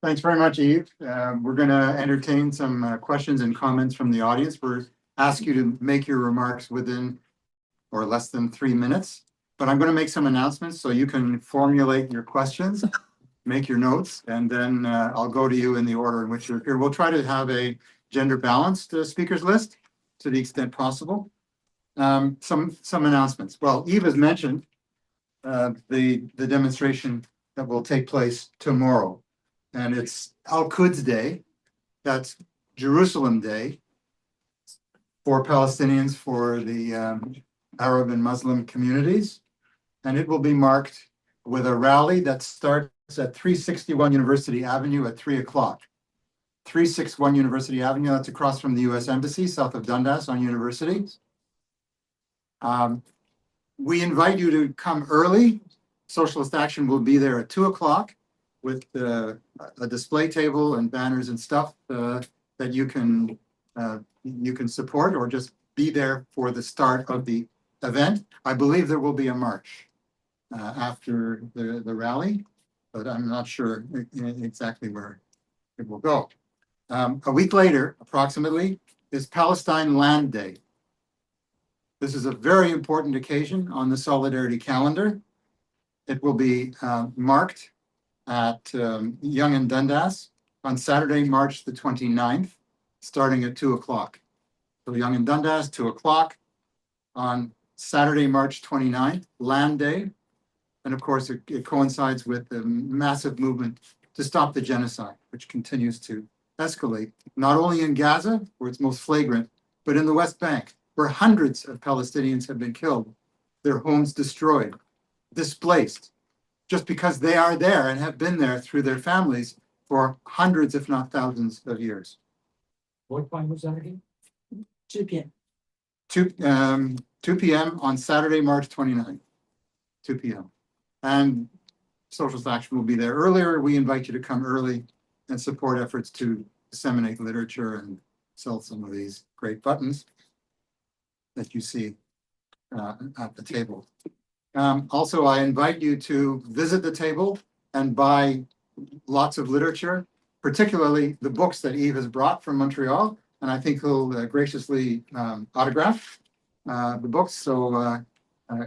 Thanks very much, Yves. We're going to entertain some questions and comments from the audience. We're ask you to make your remarks within or less than 3 minutes, but I'm going to make some announcements so you can formulate your questions, make your notes, and then I'll go to you in the order in which you're here. We'll try to have a gender balanced speakers list to the extent possible. Some announcements. Well, Yves has mentioned the demonstration that will take place tomorrow, and it's Al-Quds Day. That's Jerusalem Day for Palestinians, for the Arab and Muslim communities, and it will be marked with a rally that starts at 361 University Avenue at 3 o'clock. 361 University Avenue, that's across from the US Embassy, south of Dundas on University. We invite you to come early. Socialist Action will be there at 2 o'clock with a display table and banners and stuff that you can support, or just be there for the start of the event. I believe there will be a march after the rally, but I'm not sure exactly where it will go. A week later, approximately, is Palestine Land Day. This is a very important occasion on the Solidarity calendar. It will be marked at Yonge and Dundas on Saturday, March the 29th, starting at 2 o'clock. So Yonge and Dundas, 2 o'clock on Saturday, March 29th, Land Day. And of course, it coincides with the massive movement to stop the genocide, which continues to escalate, not only in Gaza, where it's most flagrant, but in the West Bank, where hundreds of Palestinians have been killed, their homes destroyed, displaced, just because they are there and have been there through their families for hundreds, if not thousands of years. What time was that again? 2 p.m. 2 p.m. on Saturday, March 29th, 2 p.m. And Socialist Action will be there earlier. We invite you to come early and support efforts to disseminate literature and sell some of these great buttons that you see at the table. Also, I invite you to visit the table and buy lots of literature, particularly the books that Yves has brought from Montreal, and I think he'll graciously autograph the books, so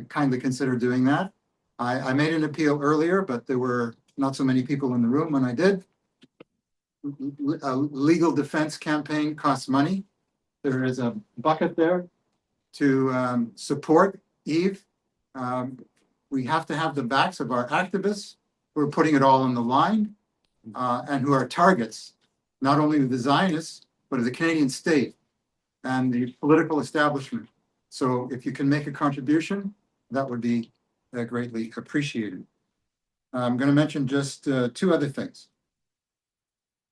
kindly consider doing that. I made an appeal earlier, but there were not so many people in the room when I did. A legal defense campaign costs money. There is a bucket there to support Yves. We have to have the backs of our activists who are putting it all on the line and who are targets, not only of the Zionists, but of the Canadian state and the political establishment. So if you can make a contribution, that would be greatly appreciated. I'm going to mention just 2 other things.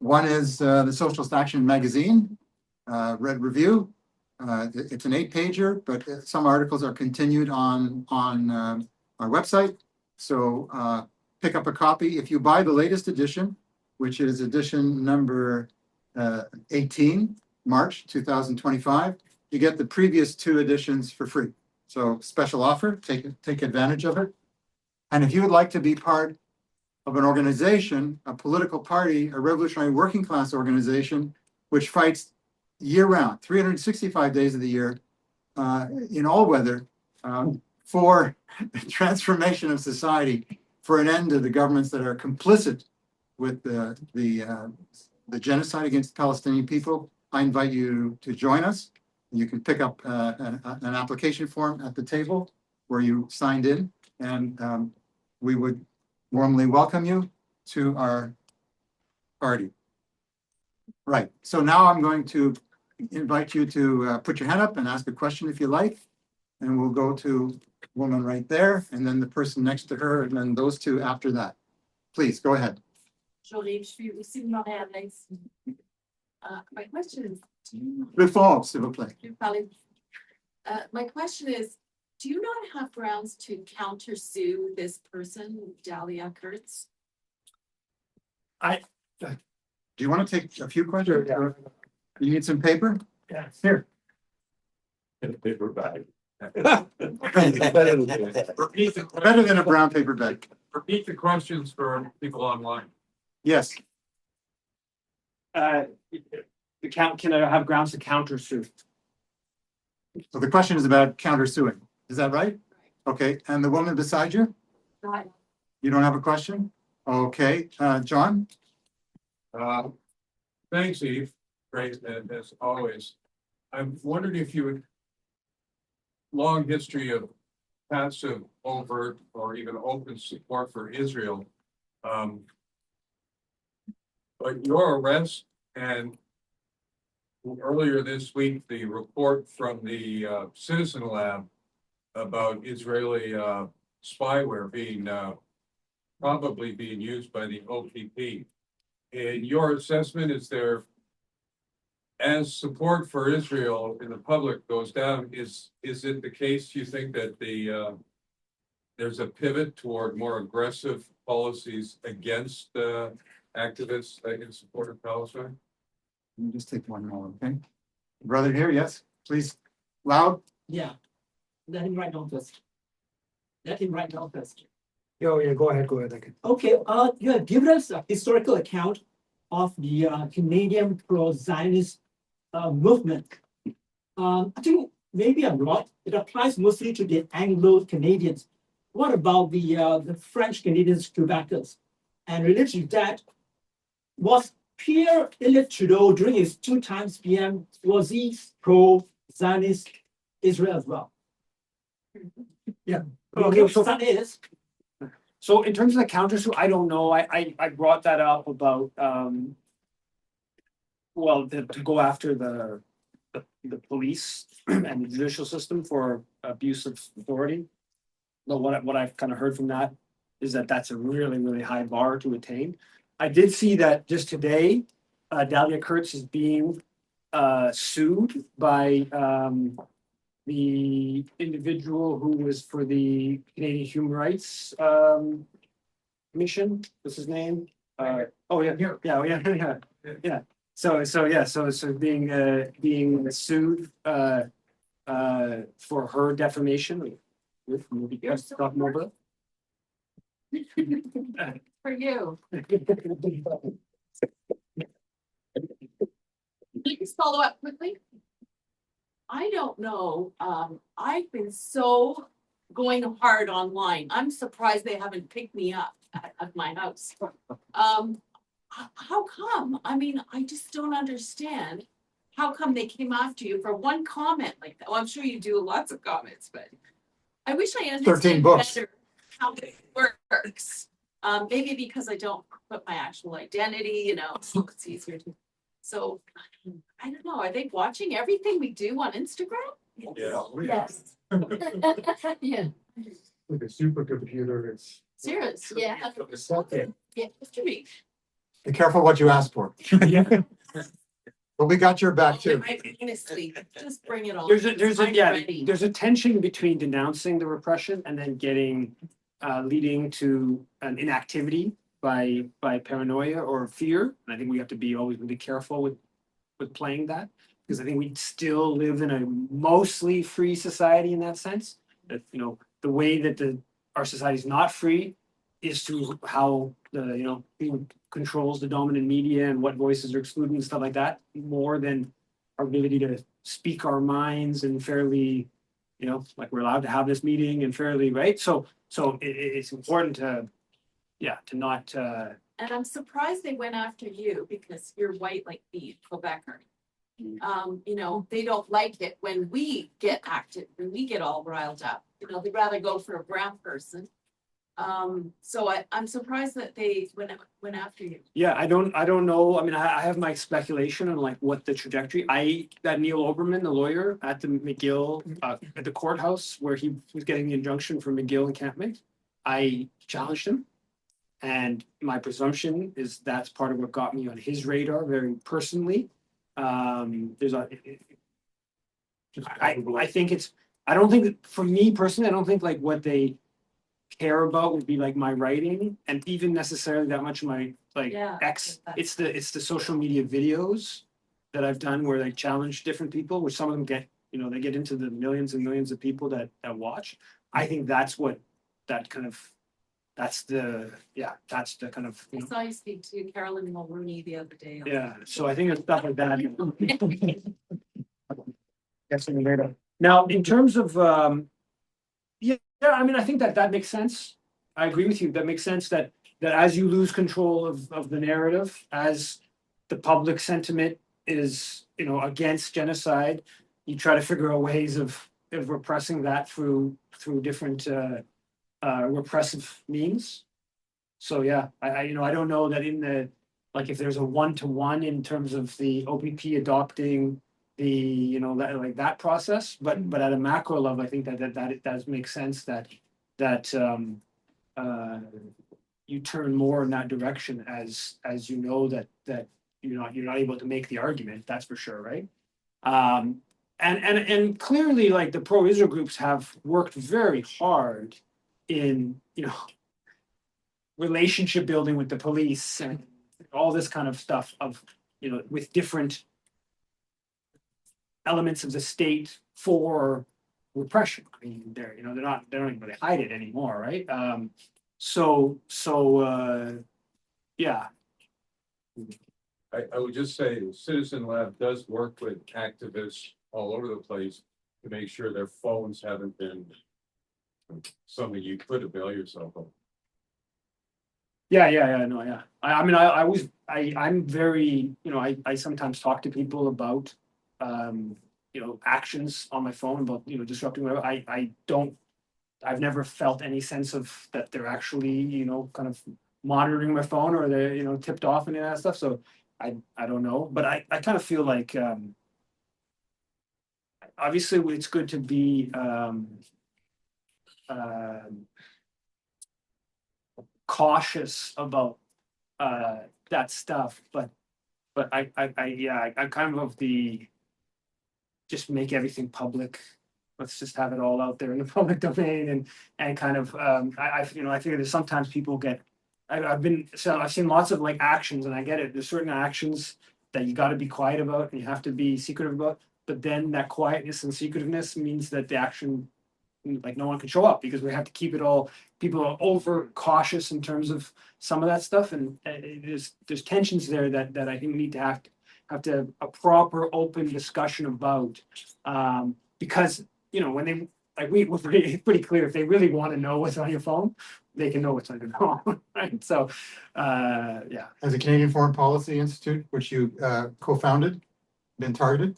One is the Socialist Action magazine, Red Review. It's an 8-pager, but some articles are continued on our website. So pick up a copy. If you buy the latest edition, which is edition number 18, March 2025, you get the previous 2 editions for free. So special offer, take advantage of it. And if you would like to be part of an organization, a political party, a revolutionary working class organization, which fights year-round, 365 days of the year, in all weather, for the transformation of society, for an end to the governments that are complicit with the genocide against the Palestinian people, I invite you to join us. You can pick up an application form at the table where you signed in, and we would warmly welcome you to our party. Right, so now I'm going to invite you to put your hand up and ask a question if you like, and we'll go to the woman right there, and then the person next to her, and then those 2 after that. Please, go ahead. Bonjour, je suis aussi de Montréal. My question is, Le fond, s'il vous plaît. my question is, do you not have grounds to countersue this person, Dahlia Kurtz? Do you want to take a few questions? Sure, yeah. You need some paper? Yeah. Here. In a paper bag. Better than a brown paper bag. Repeat the questions for people online. Yes. can I have grounds to countersue? So the question is about countersuing. Is that right? Okay, and the woman beside you? Right. You don't have a question? Okay, John? Thanks, Eve. Great, as always. I'm wondering if you would, long history of passive, overt, or even open support for Israel. But your arrest and earlier this week, the report from the Citizen Lab about Israeli spyware being probably being used by the OPP. In your assessment, is there, as support for Israel in the public goes down, is it the case you think that there's a pivot toward more aggressive policies against activists in support of Palestine? Let me just take one more, okay? Brother here, yes, please, loud. Yeah, let him write down first. Let him write down first. Yeah, go ahead. Okay, you have given us a historical account of the Canadian pro-Zionist movement. I think maybe I'm wrong. It applies mostly to the Anglo-Canadians. What about the French Canadians, Quebecers? And related to that, was Pierre-Elliott Trudeau during his 2 times PM, was he pro-Zionist Israel as well? Yeah. Okay, so that is. So in terms of the countersue, I don't know. I brought that up about to go after the police and the judicial system for abuse of authority. But what I've kind of heard from that is that that's a really, really high bar to attain. I did see that just today, Dahlia Kurtz is being sued by the individual who was for the Canadian Human Rights Commission. What's his name? Yeah. So being sued for her defamation. You're so Talk more about For you. it. Please follow up quickly. I don't know, I've been so going hard online. I'm surprised they haven't picked me up at my house. How come? I mean, I just don't understand. How come they came after you for one comment like that? Well, I'm sure you do lots of comments, but I wish I 13 understood books. better how it works. Maybe because I don't put my actual identity, so it's easier to. So I don't know. Are they watching everything we do on Instagram? Yeah. Yes. Yeah. With a supercomputer, it's. Serious. Yeah. It's okay. Yeah. Mr. Me. Be careful what you ask for. Yeah. But we got your back too. I honestly, just bring it on. There's a tension between denouncing the repression and then leading to an inactivity by paranoia or fear. And I think we have to be always really careful with playing that, because I think we still live in a mostly free society in that sense. That the way that our society is not free is through how who controls the dominant media and what voices are excluded and stuff like that, more than our ability to speak our minds and fairly, like we're allowed to have this meeting and fairly, right? So it's important to not. And I'm surprised they went after you because you're white like me, Quebecer. They don't like it when we get active, when we get all riled up. They'd rather go for a brown person. So I'm surprised that they went after you. Yeah, I don't know. I mean, I have my speculation on like what the trajectory. That Neil Oberman, the lawyer at the McGill at the courthouse where he was getting the injunction from McGill encampment, I challenged him, and my presumption is that's part of what got me on his radar very personally. I think it's. I don't think for me personally, I don't think like what they care about would be like my writing and even necessarily that much of my it's the social media videos that I've done where they challenge different people, where some of them get they get into the millions and millions of people that watch. I think that's what that kind of that's the kind of, I saw you speak to Carolyn Mulrooney the other day. yeah, so I think it's stuff like that. Guessing later. Now, in terms of, yeah, I mean, I think that makes sense. I agree with you. That makes sense that as you lose control of the narrative, as the public sentiment is, against genocide, you try to figure out ways of repressing that through different repressive means. So yeah, I don't know that like if there's a 1-to-1 in terms of the OPP adopting the that process, but at a macro level, I think that it does make sense that you turn more in that direction as you know that you're not able to make the argument, that's for sure, right? And clearly, like, the pro-Israel groups have worked very hard in relationship building with the police and all this kind of stuff with different elements of the state for repression. I mean, they don't even really hide it anymore, right? Yeah. I would just say Citizen Lab does work with activists all over the place to make sure their phones haven't been something you could avail yourself of. I'm very, I sometimes talk to people about, actions on my phone about, disrupting whatever. I've never felt any sense of that they're actually, kind of monitoring my phone or they're, tipped off and that stuff. So I don't know, but I kind of feel like, obviously it's good to be, cautious about that stuff, but I'm kind of the just make everything public. Let's just have it all out there in the public domain and kind of I figure that sometimes people get I've seen lots of like actions, and I get it. There's certain actions that you got to be quiet about and you have to be secretive about, but then that quietness and secretiveness means that the action, like, no one can show up because we have to keep it all. People are over cautious in terms of some of that stuff, and there's tensions there that I think need to have to a proper open discussion about, because when they we're pretty clear, if they really want to know what's on your phone, they can know what's on your phone, right? So yeah. Has the Canadian Foreign Policy Institute, which you co-founded, been targeted?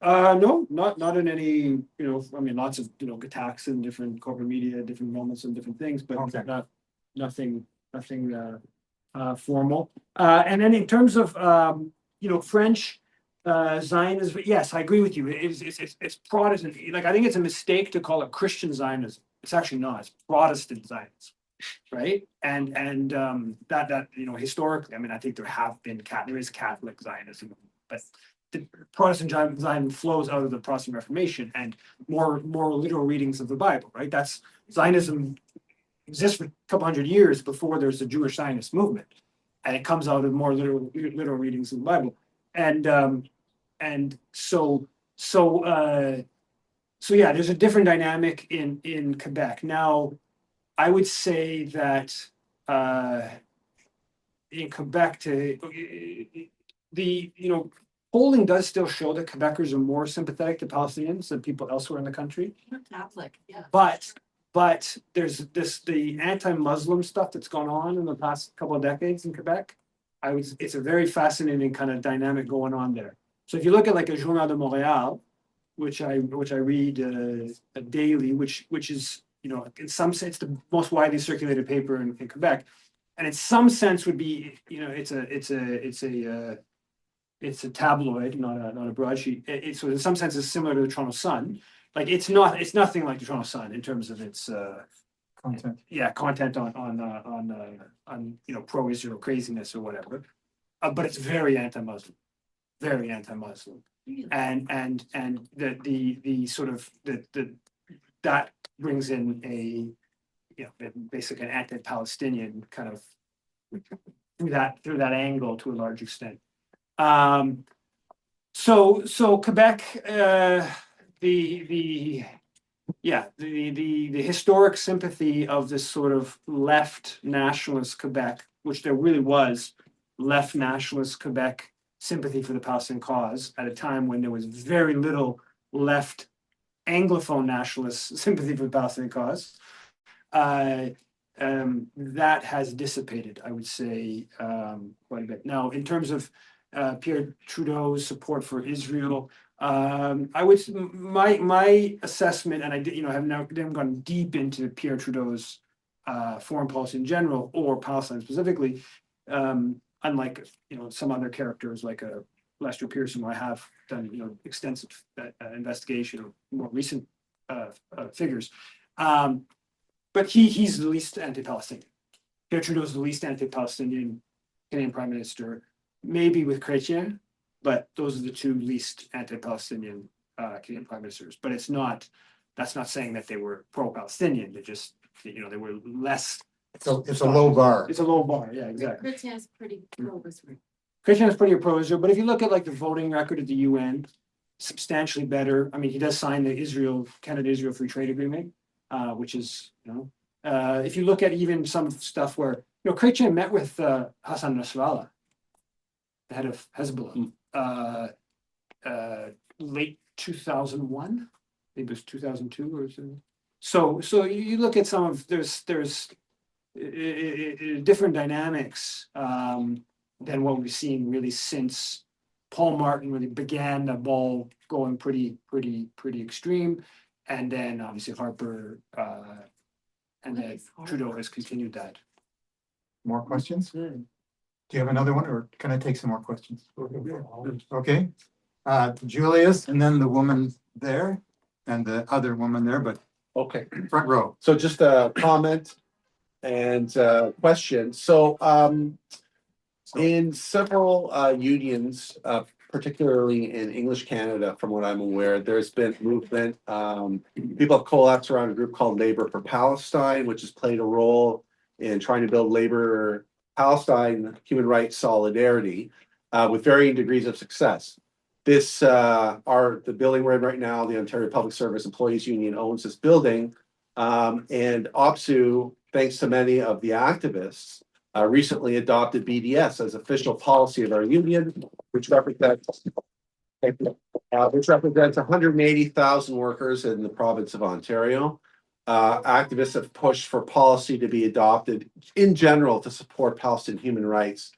No, not in any, I mean, lots of, attacks in different corporate media, different moments and different things, but Okay. nothing formal. And then in terms of, French Zionism, yes, I agree with you. It's Protestant. Like, I think it's a mistake to call it Christian Zionism. It's actually not. It's Protestant Zionism, right? And that historically, I mean, I think there is Catholic Zionism, but the Protestant Zionism flows out of the Protestant Reformation and more literal readings of the Bible, right? That's Zionism exists for a couple hundred years before there's a Jewish Zionist movement, and it comes out of more literal readings of the Bible, and so yeah, there's a different dynamic in Quebec. Now, I would say that in Quebec, polling does still show that Quebecers are more sympathetic to Palestinians than people elsewhere in the country. You're Catholic, yeah. But there's the anti-Muslim stuff that's gone on in the past couple of decades in Quebec. It's a very fascinating kind of dynamic going on there. So if you look at like a Journal de Montréal, which I read daily, which is, in some sense the most widely circulated paper in Quebec, and in some sense would be, it's a tabloid, not a broadsheet. So in some sense, it's similar to the Toronto Sun. Like, it's nothing like the Toronto Sun in terms of its Content. Yeah, content on pro-Israel craziness or whatever. But it's very anti-Muslim, Really? and the sort of that brings in a basically an anti-Palestinian kind of through that angle to a large extent. So Quebec, the yeah, the historic sympathy of this sort of left nationalist Quebec, which there really was left nationalist Quebec sympathy for the Palestinian cause at a time when there was very little left Anglophone nationalist sympathy for the Palestinian cause. That has dissipated, I would say, quite a bit. Now, in terms of Pierre Trudeau's support for Israel, I would my assessment, and I did, have now gone deep into Pierre Trudeau's foreign policy in general or Palestine specifically, unlike some other characters like Lester Pearson, who I have done extensive investigation of more recent figures. But he's the least anti-Palestinian. Pierre Trudeau is the least anti-Palestinian Canadian Prime Minister, maybe with Chrétien, but those are the two least anti-Palestinian Canadian Prime Ministers. But that's not saying that they were pro-Palestinian. They just, they were less. It's a low bar. It's a low bar, yeah, exactly. Chrétien is pretty pro-Israel. Chrétien is pretty pro-Israel, but if you look at like the voting record at the UN, substantially better. I mean, he does sign the Canada-Israel Free Trade Agreement, which is, if you look at even some stuff where, Chrétien met with Hassan Nasrallah, the head of Hezbollah, late 2001, maybe it was 2002 or something. So you look at some of, there's different dynamics than what we've seen really since Paul Martin really began the ball going pretty extreme, and then obviously Harper and then Trudeau has continued that. More questions? Do you have another one, or can I take some more questions? Okay. Julius, and then the woman there, and the other woman there, but Okay, front row. so just a comment and question. So in several unions, particularly in English Canada, from what I'm aware, there's been movement. People have coalesced around a group called Labor for Palestine, which has played a role in trying to build labor Palestine human rights solidarity with varying degrees of success. This the building we're in right now, the Ontario Public Service Employees Union owns this building, and OPSU, thanks to many of the activists, recently adopted BDS as official policy of our union, which represents 180,000 workers in the province of Ontario. Activists have pushed for policy to be adopted in general to support Palestinian human rights,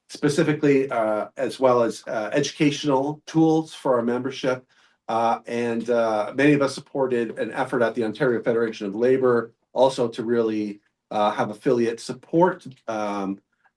specifically as well as educational tools for our membership. And many of us supported an effort at the Ontario Federation of Labor also to really have affiliate support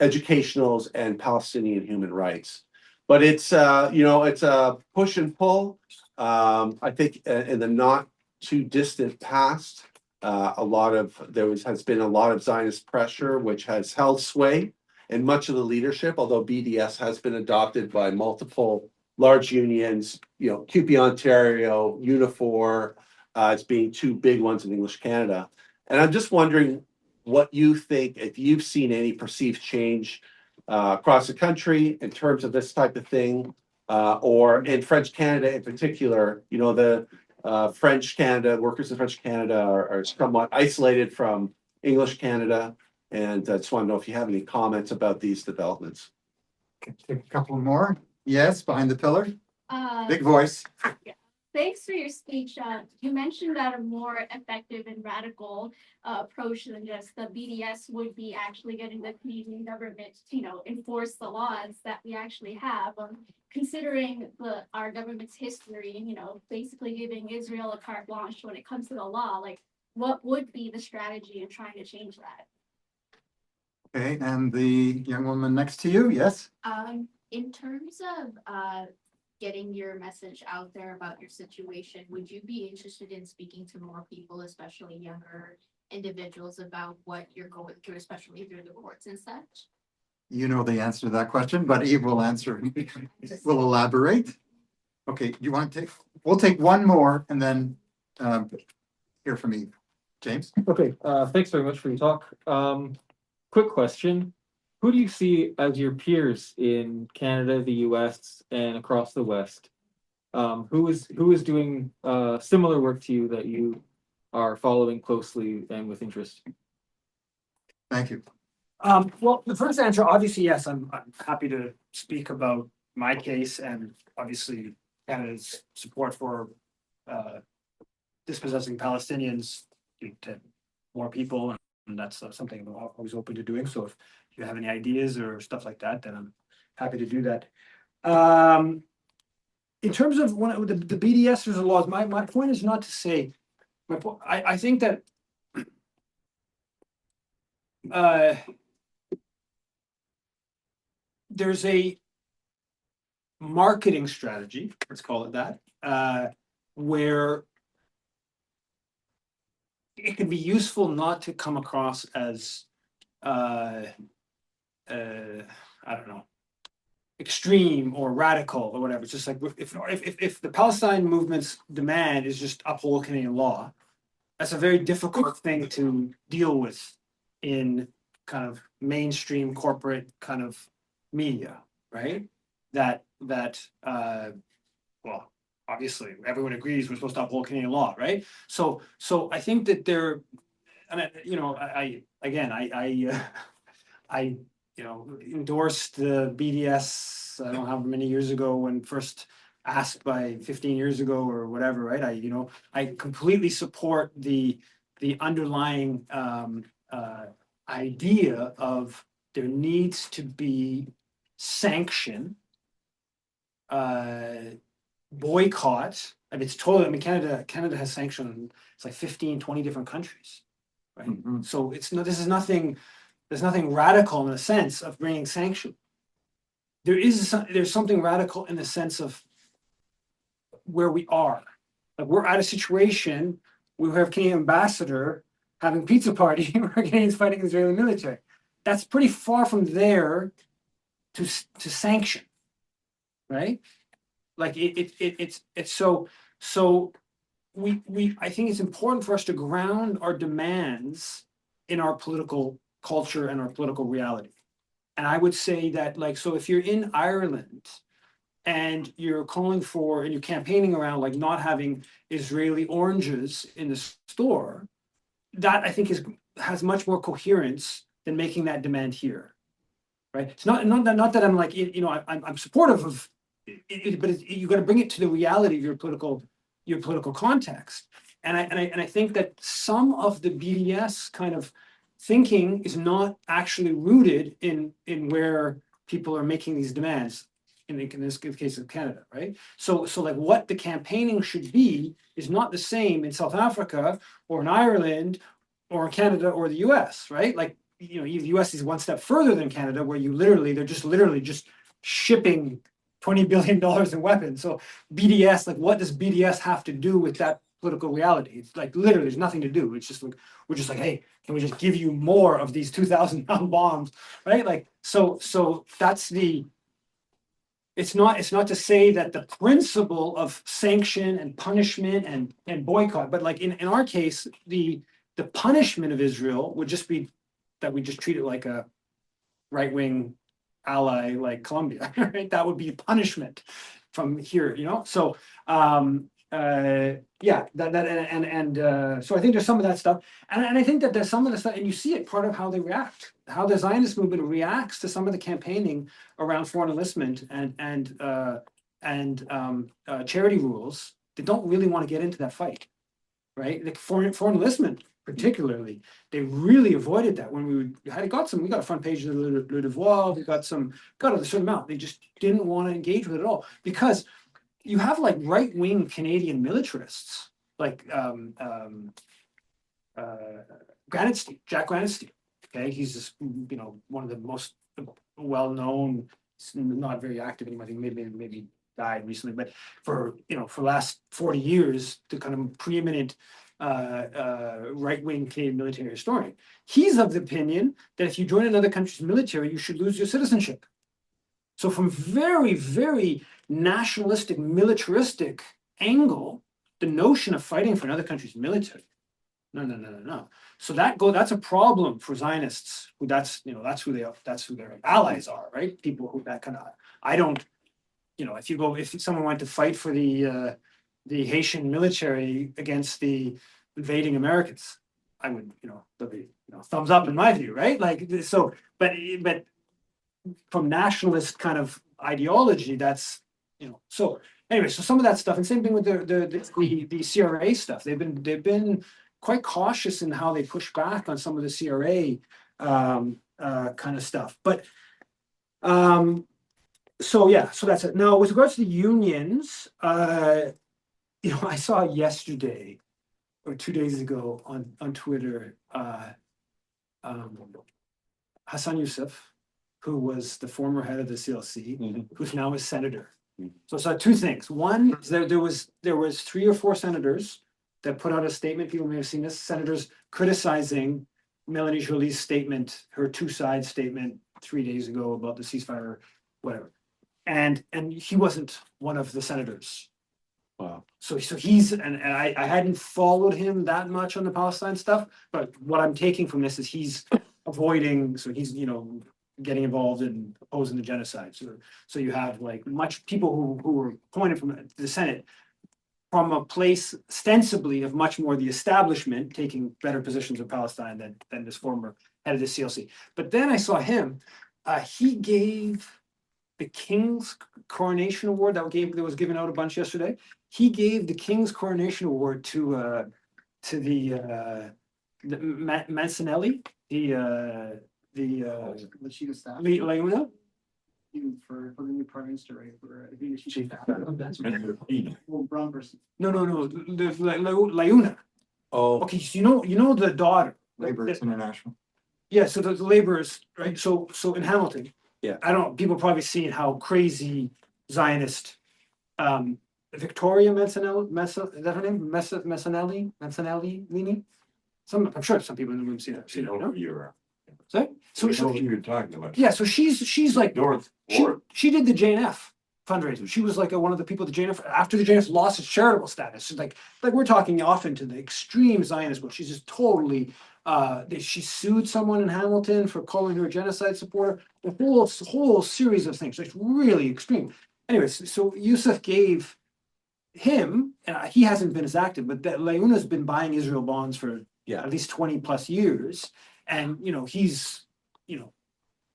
educationals and Palestinian human rights. But it's it's a push and pull. I think in the not too distant past, has been a lot of Zionist pressure, which has held sway in much of the leadership, although BDS has been adopted by multiple large unions, QP Ontario, Unifor, as being two big ones in English Canada. And I'm just wondering what you think, if you've seen any perceived change across the country in terms of this type of thing, or in French Canada in particular. The French Canada, workers in French Canada are somewhat isolated from English Canada. And I just want to know if you have any comments about these developments. Okay, take a couple more. Yes, behind the pillar. Uh, Big voice. Thanks for your speech. You mentioned that a more effective and radical approach than just the BDS would be actually getting the Canadian government to, enforce the laws that we actually have. Considering our government's history, basically giving Israel a carte blanche when it comes to the law, like what would be the strategy in trying to change that? Okay, and the young woman next to you, yes? In terms of getting your message out there about your situation, would you be interested in speaking to more people, especially younger individuals, about what you're going through, especially through the courts and such? You know the answer to that question, but Yves will answer. We'll elaborate. Okay, you want to we'll take one more and then hear from Yves. James? Okay, thanks very much for your talk. Quick question. Who do you see as your peers in Canada, the US, and across the West? Who is doing similar work to you that you are following closely and with interest? Thank you. Well, the first answer, obviously, yes, I'm happy to speak about my case and obviously Canada's support for dispossessing Palestinians to more people, and that's something I'm always open to doing. So if you have any ideas or stuff like that, then I'm happy to do that. In terms of the BDS or the laws, my point is not to say, I think that there's a marketing strategy, let's call it that, where it can be useful not to come across as, I don't know, extreme or radical or whatever. It's just like if the Palestine movement's demand is just uphold Canadian law, that's a very difficult thing to deal with in kind of mainstream corporate kind of media, right? That well, obviously everyone agrees we're supposed to uphold Canadian law, right? So I think that there, and I endorsed the BDS, I don't know how many years ago when first asked by 15 years ago or whatever, right? I completely support the underlying idea of there needs to be sanction, boycott. I mean, Canada has sanctioned, it's like 15, 20 different countries, right? Mhm. So there's nothing radical in the sense of bringing sanction. There's something radical in the sense of where we are. Like we're at a situation, we have Canadian ambassador having pizza party where Canadians fighting the Israeli military. That's pretty far from there to sanction, right? Like it's so I think it's important for us to ground our demands in our political culture and our political reality. And I would say that, like, so if you're in Ireland and you're calling for and you're campaigning around like not having Israeli oranges in the store, that I think has much more coherence than making that demand here, right? It's not that I'm like, I'm supportive of it, but you got to bring it to the reality of your political context. And I think that some of the BDS kind of thinking is not actually rooted in where people are making these demands. In this case of Canada, right? So like what the campaigning should be is not the same in South Africa or in Ireland or Canada or the US, right? Like, the US is one step further than Canada, where they're just literally just shipping $20 billion in weapons. So BDS, like what does BDS have to do with that political reality? It's like literally there's nothing to do. It's just like, we're just like, hey, can we just give you more of these 2,000-pound bombs, right? Like, so that's it's not to say that the principle of sanction and punishment and boycott, but like in our case, the punishment of Israel would just be that we just treat it like a right-wing ally like Colombia, right? That would be punishment from here, So yeah, so I think there's some of that stuff, and I think that there's some of the stuff, and you see it part of how they react, how the Zionist movement reacts to some of the campaigning around foreign enlistment and charity rules. They don't really want to get into that fight, right? The foreign enlistment, particularly, they really avoided that when we got a front page of the Le Devoir, we got a certain amount. They just didn't want to engage with it at all because you have like right-wing Canadian militarists, like Jack Granitstein. Okay, he's just one of the most well-known, not very active anymore. I think maybe died recently, but for the last 40 years, the kind of preeminent right-wing Canadian military historian. He's of the opinion that if you join another country's military, you should lose your citizenship. So from very, very nationalistic, militaristic angle, the notion of fighting for another country's military, no. So that's a problem for Zionists. Who that's who their allies are, right? People who that kind of. I don't, if someone went to fight for the Haitian military against the invading Americans, I would, there'll be, thumbs up in my view, right? Like, so, but from nationalist kind of ideology, that's, so anyway, so some of that stuff, and same thing with the CRA stuff. They've been quite cautious in how they push back on some of the CRA kind of stuff. But so yeah, so that's it. Now, with regards to the unions, I saw yesterday or 2 days ago on Twitter, Hassan Youssef, who was the former head of the CLC, who's now a senator. So I saw two things. One is there was 3 or 4 senators that put out a statement. People may have seen this. Senators criticizing Melanie Joly's statement, her 2-side statement 3 days ago about the ceasefire, whatever. And he wasn't one of the senators. Wow. So he's and I hadn't followed him that much on the Palestine stuff, but what I'm taking from this is he's avoiding. So he's getting involved in opposing the genocide. So you have like much people who were appointed from the Senate from a place ostensibly of much more the establishment taking better positions of Palestine than this former head of the CLC. But then I saw him. He gave the King's Coronation Award that was given out a bunch yesterday. He gave the King's Coronation Award to the Mancinelli, the chief of staff. Leuna. For the new prime minister, right? For the chief of staff. Well, brown person. No, the Leuna. Oh, Okay, so you know the daughter. Laborers International. Yeah, so the laborers, right? So in Hamilton, Yeah. I don't. People probably seen how crazy Zionist, Victoria Mancinelli, is that her name? Mancinelli, Lini. I'm sure some people in the room see that. Sorry? So you're talking about. yeah, so she's like North. she did the JNF fundraiser. She was like one of the people at the JNF after the JNF lost its charitable status. So like we're talking often to the extreme Zionist, but she's just totally. She sued someone in Hamilton for calling her a genocide supporter. A whole series of things. It's really extreme. Anyways, so Youssef gave him, and he hasn't been as active, but that Leuna's been buying Israel bonds for at least 20 plus years, and he's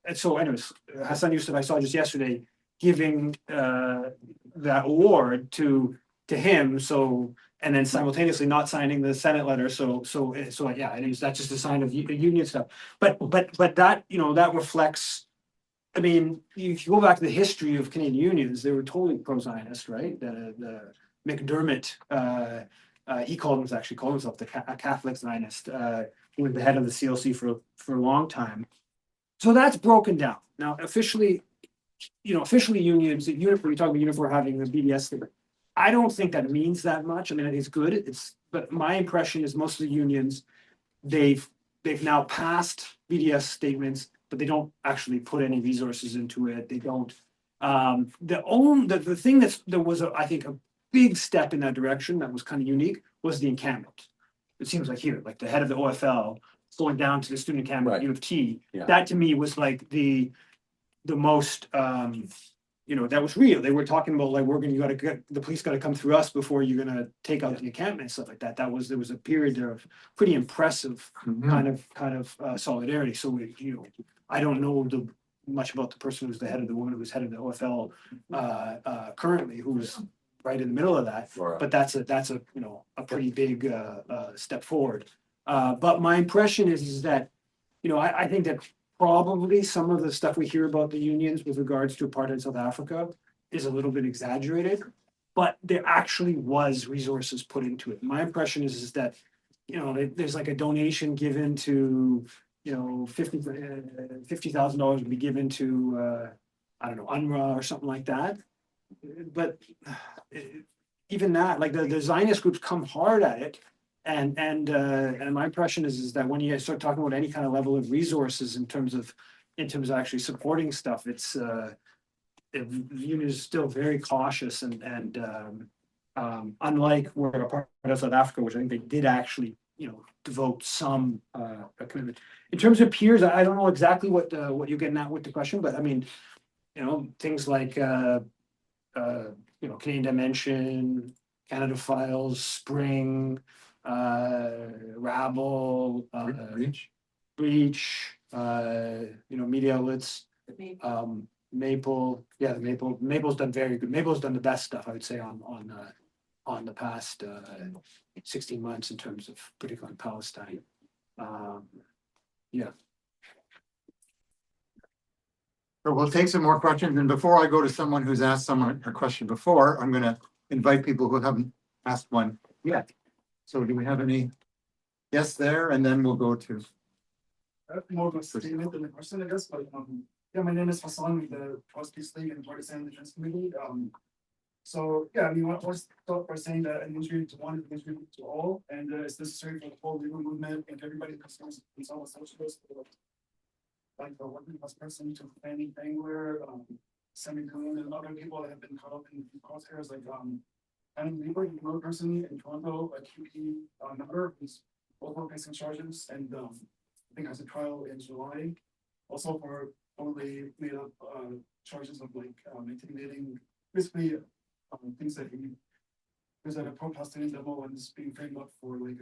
and so anyways, Hassan Youssef I saw just yesterday giving that award to him. So. And then simultaneously not signing the Senate letter. So yeah, that's just a sign of union stuff. But that that reflects. I mean, if you go back to the history of Canadian unions, they were totally pro-Zionist, right? The McDermott, he called himself a Catholic Zionist. He was the head of the CLC for a long time. So that's broken down now. Officially unions. When you talk about Unifor having the BDS thing. I don't think that means that much. I mean, it's good. But my impression is most of the unions, they've now passed BDS statements, but they don't actually put any resources into it. They don't. The thing there was I think a big step in that direction that was kind of unique was the encampment. It seems like here, like the head of the OFL going down to the student encampment at U of T. Yeah. That to me was like the most. That was real. They were talking about like the police got to come through us before you're gonna take out the encampment and stuff like that. There was a period of pretty impressive kind of solidarity. So I don't know much about the person who's the woman who's head of the OFL currently, who's right in the middle of that. Right. But that's a pretty big step forward. But my impression is that I think that. Probably some of the stuff we hear about the unions with regards to apartheid in South Africa is a little bit exaggerated, but there actually was resources put into it. My impression is that, there's like a donation given to, $50,000 would be given to, I don't know, UNRWA or something like that. But even that, like the Zionist groups come hard at it. And my impression is that when you start talking about any kind of level of resources in terms of actually supporting stuff, it's the union is still very cautious and unlike where a part of South Africa, which I think they did actually devote some commitment. In terms of peers, I don't know exactly what you're getting at with the question, but I mean, things like Canadian Dimension, Canada Files, Spring. Rabble, Reach. Breach, media outlets, Maple, Maple's done very good. Maple's done the best stuff, I would say, on the past 16 months in terms of particularly on Palestine. Yeah. So we'll take some more questions, and before I go to someone who's asked someone a question before, I'm gonna invite people who haven't asked one yet. So do we have any? Yes, there, and then we'll go to. More of a statement than a question, I guess, but yeah, my name is Hassan with the Peace League and Partisan Defense Committee. So yeah, I mean, I was start by saying that an injury to one is an injury to all, and it's necessary for the whole labor movement and everybody considers themselves a socialist. Like the working class person to Yves Engler, Semi-Coon, and other people that have been caught up in crosshairs, like Annie Lieber, another person in Toronto, a QP member who's also facing charges, and I think has a trial in July. Also for totally made up charges of like intimidating, basically things that he was at a pro-Palestinian demo and is being framed up for like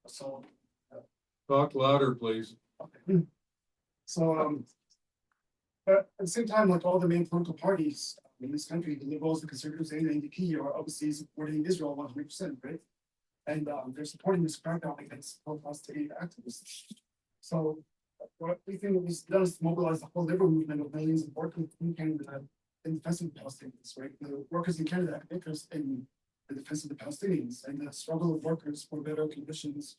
assault. Talk louder, please. Okay. So, but at the same time, like all the main political parties in this country, the Liberals, the Conservatives, and the NDP are obviously supporting Israel 100%, right? And they're supporting this crackdown against pro-Palestinian activists. So, what we think was done is to mobilize the whole labor movement of millions of workers in Canada in defense of the Palestinians, right? The workers in Canada have interest in the defense of the Palestinians and the struggle of workers for better conditions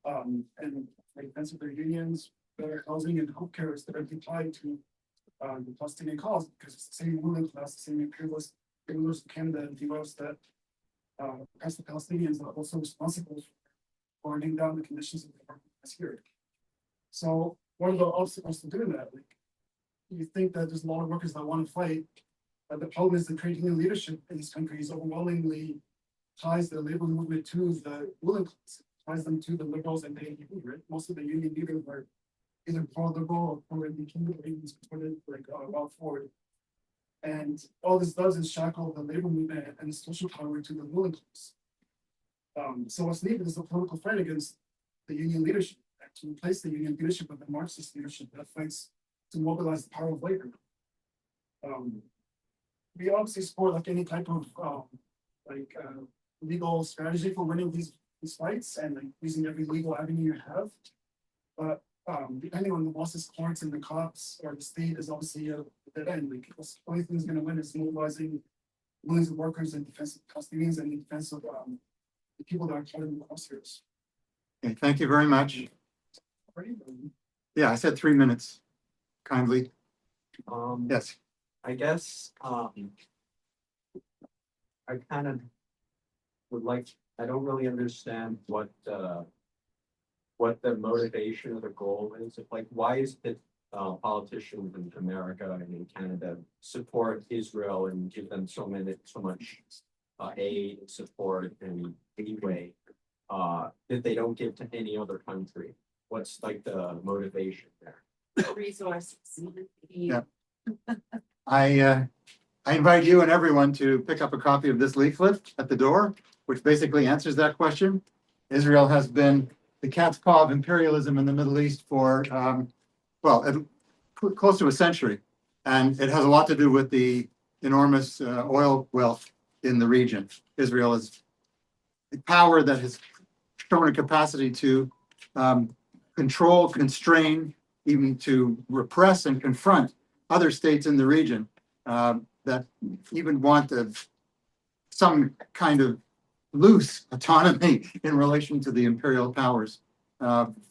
and the defense of their unions, better housing and healthcare is directly tied to the Palestinian cause because it's the same ruling class, the same imperialist rulers of Canada and the US that oppress the Palestinians are also responsible for burning down the conditions of the working class here. So what are the obstacles to doing that? Like, you think that there's a lot of workers that want to fight, but the problem is the trade union leadership in this country is overwhelmingly ties the labor movement to the ruling class, ties them to the liberals and the NDP, right? Most of the union leaders are either pro-liberal or pro-NDP or even supported like Ralph Ford. And all this does is shackle the labor movement and social power to the ruling class. So what's needed is a political fight against the union leadership, to replace the union leadership with the Marxist leadership that fights to mobilize the power of labor. We obviously support like any type of legal strategy for winning these fights and like using every legal avenue you have. But depending on the bosses, courts, and the cops or the state is obviously a dead end. Like the only thing that's going to win is mobilizing millions of workers in defense of Palestinians and in defense of the people that are caught in the crosshairs. Okay, thank you very much. Yeah, I said 3 minutes. Kindly. Yes. I guess I kind of would like. I don't really understand what the motivation or the goal is. Like, why is it politicians in America and in Canada support Israel and give them so much aid and support and leeway that they don't give to any other country? What's like the motivation there? Resources. Yeah. I invite you and everyone to pick up a copy of this leaflet at the door, which basically answers that question. Israel has been the cat's paw of imperialism in the Middle East for, close to a century. And it has a lot to do with the enormous oil wealth in the region. Israel is a power that has shown a capacity to control, constrain, even to repress and confront other states in the region that even want some kind of loose autonomy in relation to the imperial powers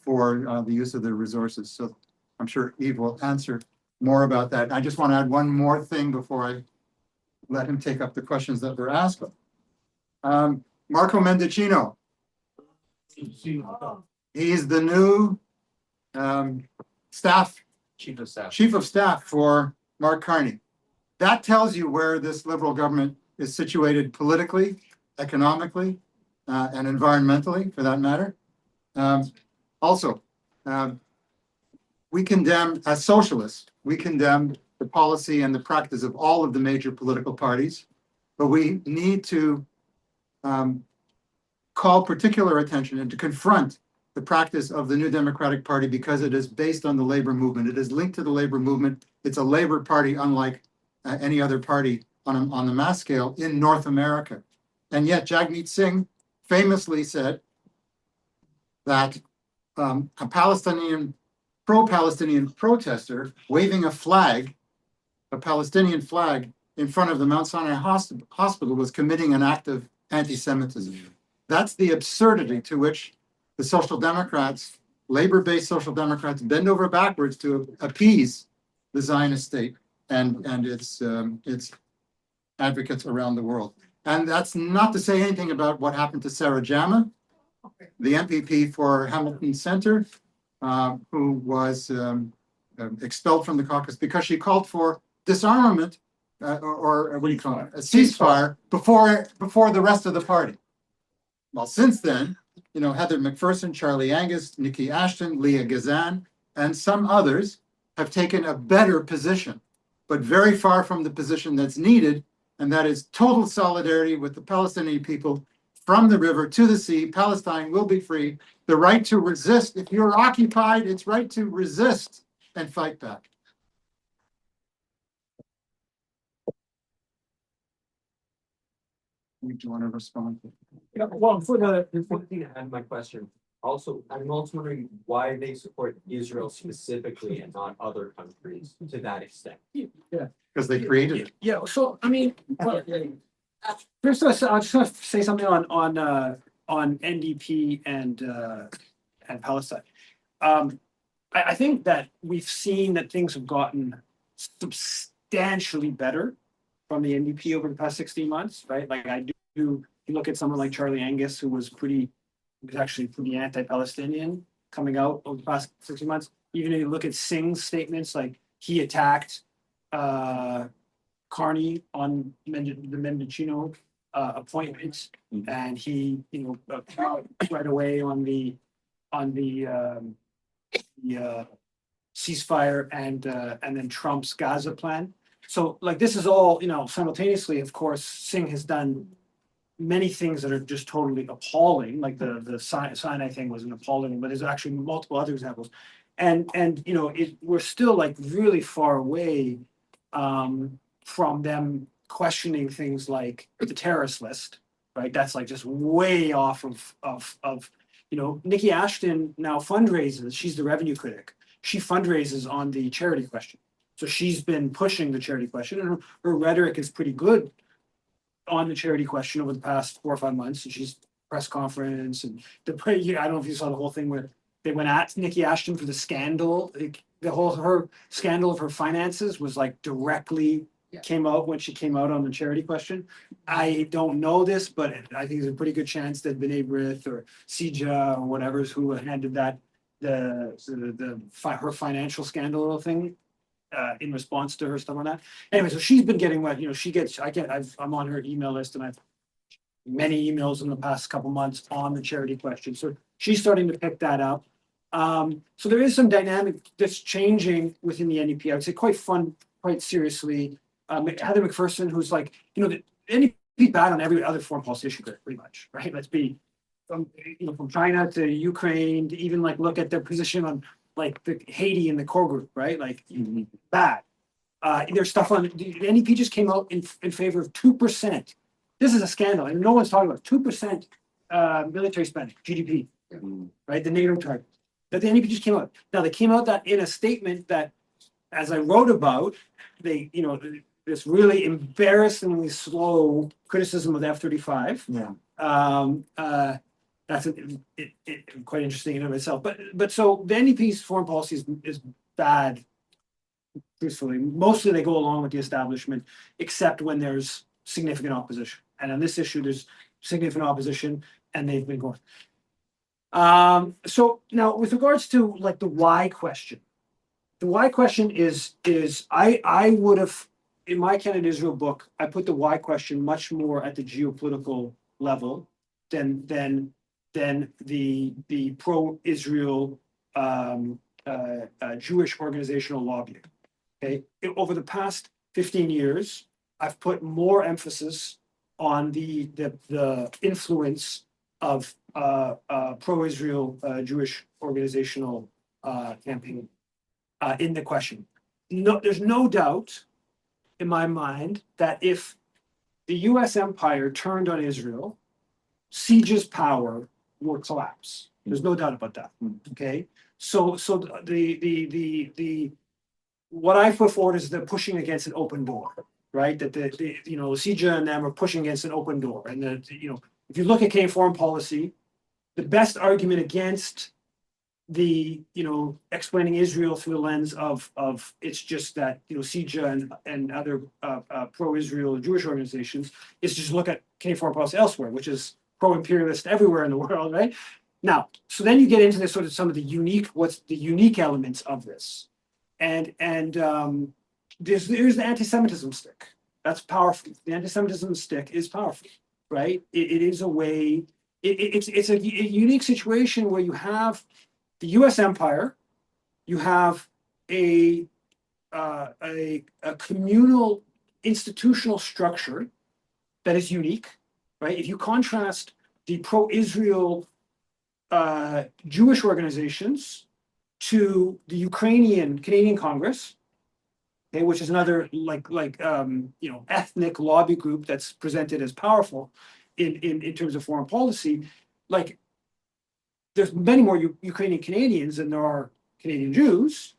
for the use of their resources. So I'm sure Yves will answer more about that. I just want to add one more thing before I let him take up the questions that were asked. Marco Mendicino. He's the new chief of staff for Mark Carney. That tells you where this Liberal government is situated politically, economically, and environmentally, for that matter. Also, we condemn, as socialists, we condemn the policy and the practice of all of the major political parties, but we need to call particular attention and to confront the practice of the New Democratic Party because it is based on the labor movement. It is linked to the labor movement. It's a labor party unlike any other party on the mass scale in North America. And yet Jagmeet Singh famously said that a Palestinian, pro-Palestinian protester waving a flag, a Palestinian flag in front of the Mount Sinai hospital was committing an act of anti-Semitism. That's the absurdity to which the Social Democrats, labor-based Social Democrats, bend over backwards to appease the Zionist state and its advocates around the world. And that's not to say anything about what happened to Sarah Jama, the MPP for Hamilton Center, who was expelled from the caucus because she called for disarmament or what do you call it, a ceasefire before the rest of the party. Well, since then, you know, Heather McPherson, Charlie Angus, Nikki Ashton, Leah Gazan, and some others have taken a better position, but very far from the position that's needed, and that is total solidarity with the Palestinian people from the river to the sea. Palestine will be free. The right to resist. If you're occupied, it's right to resist and fight back. Do you want to respond? Yeah, well, for the One thing to add to my question, also, I'm also wondering why they support Israel specifically and not other countries to that extent. Because they created it. Yeah, so I mean, well, first I just want to say something on NDP and Palestine. I think that we've seen that things have gotten substantially better from the NDP over the past 16 months, right? Like I do, you look at someone like Charlie Angus, who was actually pretty anti-Palestinian coming out over the past 16 months. Even if you look at Singh's statements, like he attacked Carney on the Mendocino appointments, and he, right away on the ceasefire and then Trump's Gaza plan. So like this is all, simultaneously, of course, Singh has done many things that are just totally appalling. Like the Sinai thing was an appalling, but there's actually multiple other examples. And we're still like really far away from them questioning things like the terrorist list, right? That's like just way off of Nikki Ashton now fundraises. She's the revenue critic. She fundraises on the charity question. So she's been pushing the charity question, and her rhetoric is pretty good on the charity question over the past 4 or 5 months. And she's press conference and I don't know if you saw the whole thing where they went at Nikki Ashton for the scandal. Her scandal of her finances was like directly came out when she came out on the charity question. I don't know this, but I think there's a pretty good chance that B'nai B'rith or CIJA or whatever's who handed that her financial scandal thing in response to her stuff on that. Anyway, so she's been getting what she gets. I'm on her email list, and I've many emails in the past couple months on the charity question. So she's starting to pick that up. So there is some dynamic that's changing within the NDP. I would say quite seriously. Heather McPherson, who's like, the NDP bad on every other foreign policy issue, pretty much, right? Let's be from China to Ukraine to even like look at their position on like the Haiti and the core group, right? Like bad. There's stuff on the NDP just came out in favor of 2%. This is a scandal, and no one's talking about 2% military spending, GDP, right? The NATO target. That the NDP just came out. Now they came out that in a statement that, as I wrote about, they this really embarrassingly slow criticism of the F-35. Yeah. That's quite interesting in and of itself. But so the NDP's foreign policy is bad, truthfully. Mostly they go along with the establishment, except when there's significant opposition. And on this issue, there's significant opposition, and they've been going. So now with regards to like the why question, the why question is I would have, in my Canada Israel book, I put the why question much more at the geopolitical level than the pro-Israel Jewish organizational lobbying. Okay, over the past 15 years, I've put more emphasis on the influence pro-Israel Jewish organizational campaign in the question. No, there's no doubt in my mind that if the US empire turned on Israel, Siege's power would collapse. There's no doubt about that. Okay. So the what I put forward is the pushing against an open door, right? That the Siege and them are pushing against an open door. And if you look at Canadian foreign policy, the best argument against the explaining Israel through the lens of it's just that Siege and other pro-Israel Jewish organizations is just look at Canadian foreign policy elsewhere, which is pro-imperialist everywhere in the world, right? Now, so then you get into this sort of some of the unique elements of this, and there's the anti-Semitism stick. That's powerful. The anti-Semitism stick is powerful, right? It is a way. It's a unique situation where you have the U.S. empire, you have a communal institutional structure that is unique, right? If you contrast the pro-Israel Jewish organizations to the Canadian Congress, okay, which is another ethnic lobby group that's presented as powerful in terms of foreign policy, like there's many more Ukrainian Canadians than there are Canadian Jews.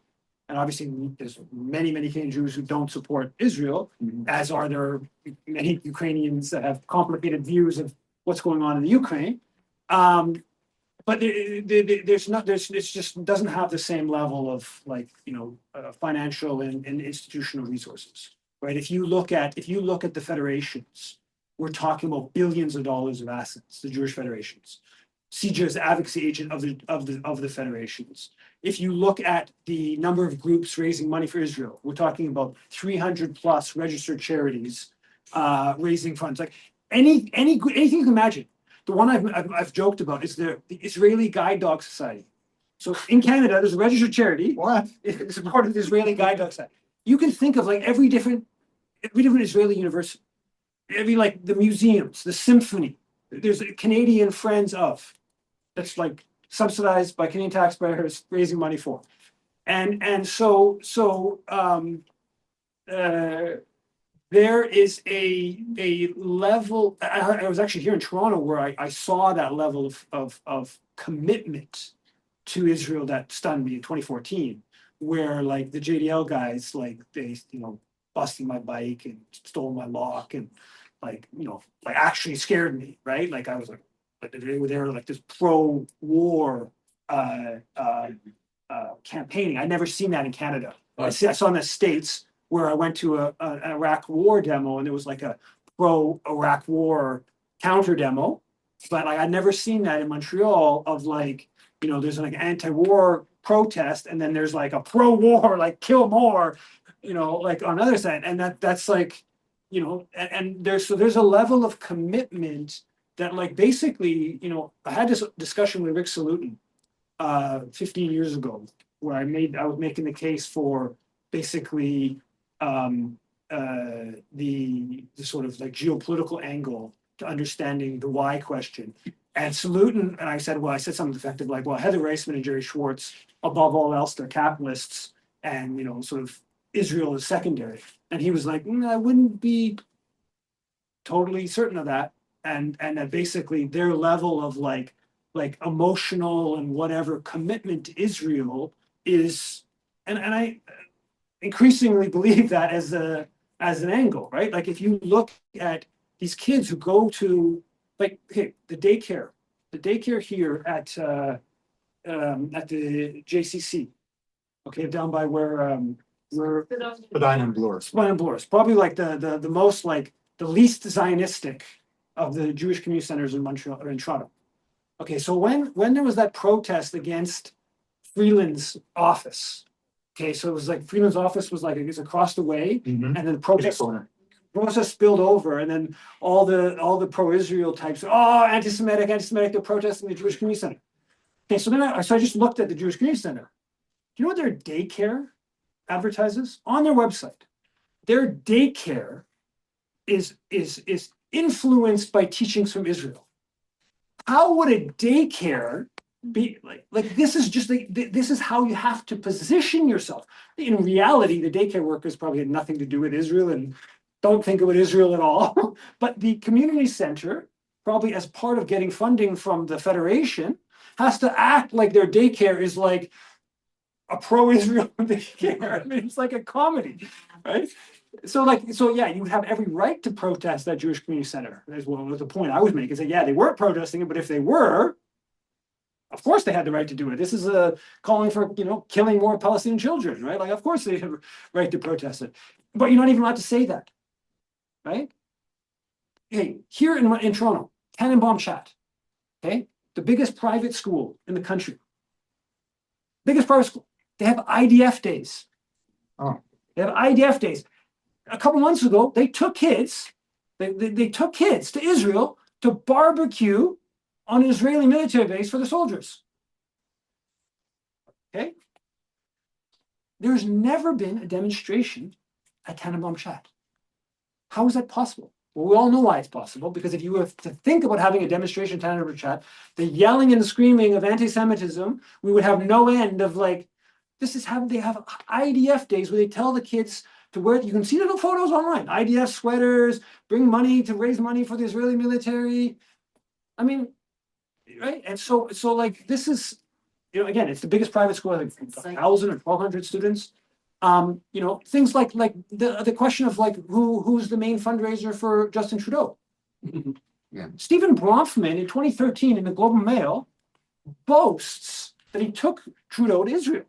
And obviously there's many Canadian Jews who don't support Israel, as are there many Ukrainians that have complicated views of what's going on in the Ukraine. But it just doesn't have the same level of financial and institutional resources, right? If you look at the federations, we're talking about billions of dollars of assets, the Jewish federations. CJ is the advocacy agent of the federations. If you look at the number of groups raising money for Israel, we're talking about 300 plus registered charities raising funds. Like anything you can imagine. The one I've joked about is the Israeli Guide Dog Society. So in Canada, there's a registered charity. What? It's part of the Israeli Guide Dog Society. You can think of like every different Israeli university, the museums, the symphony. There's a Canadian Friends of, that's like subsidized by Canadian taxpayers, raising money for, and so there is a level. I was actually here in Toronto where I saw that level of commitment to Israel that stunned me in 2014, where like the JDL guys, like they busting my bike and stole my lock and actually scared me, right? Like I was like they were like this pro-war campaigning. I'd never seen that in Canada. I saw in the States where I went to an Iraq war demo and there was like a pro-Iraq war counter demo, but like I'd never seen that in Montreal of there's like an anti-war protest and then there's like a pro-war, like kill more, like on the other side. And that's like, and there's a level of commitment that basically, I had this discussion with Rick Salutin 15 years ago, where I was making the case for basically the sort of geopolitical angle to understanding the why question. And Salutin, and I said something effective like, well, Heather Reisman and Jerry Schwartz, above all else, they're capitalists, and sort of Israel is secondary. And he was like, I wouldn't be totally certain of that. And that basically their level of like emotional and whatever commitment to Israel is, and I increasingly believe that as an angle, right? Like if you look at these kids who go to the daycare here at the JCC, down by where Spadina and Bloor. Probably like the most the least Zionistic of the Jewish community centers in Montreal or in Toronto. Okay, so when there was that protest against Freeland's office, so it was like Freeland's office was it was across the way, and then the protest spilled over, and then all the pro-Israel types, anti-Semitic, they're protesting the Jewish community center. Okay, so then I just looked at the Jewish community center. Do you know what their daycare advertises on their website? Their daycare is influenced by teachings from Israel. how would a daycare be like this is just this is how you have to position yourself. In reality, the daycare workers probably had nothing to do with Israel and don't think about Israel at all. But the community center, probably as part of getting funding from the Federation, has to act like their daycare is like a pro-Israel daycare. I mean, it's like a comedy, right? So yeah, you have every right to protest that Jewish community center. As well was the point I was making. Is that yeah, they weren't protesting it, but if they were, of course they had the right to do it. This is a calling for killing more Palestinian children, right? Like of course they have a right to protest it, but you're not even allowed to say that, right? Hey, here in Toronto, Tannenbaum Chat, okay, the biggest private school in the country, biggest private school. They have IDF days. Oh. They have IDF days. A couple months ago, they took kids. They took kids to Israel to barbecue on an Israeli military base for the soldiers. Okay? There's never been a demonstration at Tannenbaum Chat. How is that possible? Well, we all know why it's possible, because if you were to think about having a demonstration at Tannenbaum Chat, the yelling and screaming of anti-Semitism, we would have no end of like, this is how they have IDF days where they tell the kids to wear, you can see little photos online, IDF sweaters, bring money to raise money for the Israeli military. I mean, right? And so like this is, again, it's the biggest private school, like 1,000 or 1,200 students. Things like the question of like who's the main fundraiser for Justin Trudeau. Yeah. Stephen Bronfman in 2013 in the Globe and Mail boasts that he took Trudeau to Israel.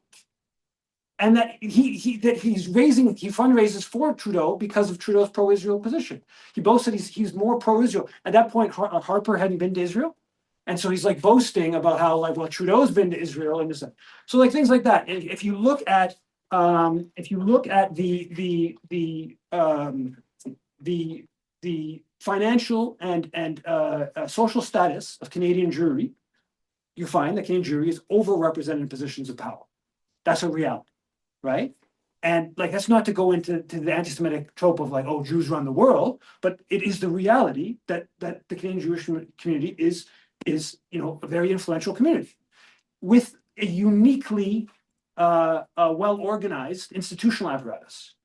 And that he fundraises for Trudeau because of Trudeau's pro-Israel position. He boasts that he's more pro-Israel. At that point, Harper hadn't been to Israel, and so he's like boasting about how like, well, Trudeau's been to Israel and so like things like that. And if you look at the financial and social status of Canadian Jewry, you find that Canadian Jewry is overrepresented in positions of power. That's a reality. Right? And like that's not to go into the anti-Semitic trope of like, oh, Jews run the world, but it is the reality that the Canadian Jewish community is a very influential community with a uniquely well-organized institutional apparatus,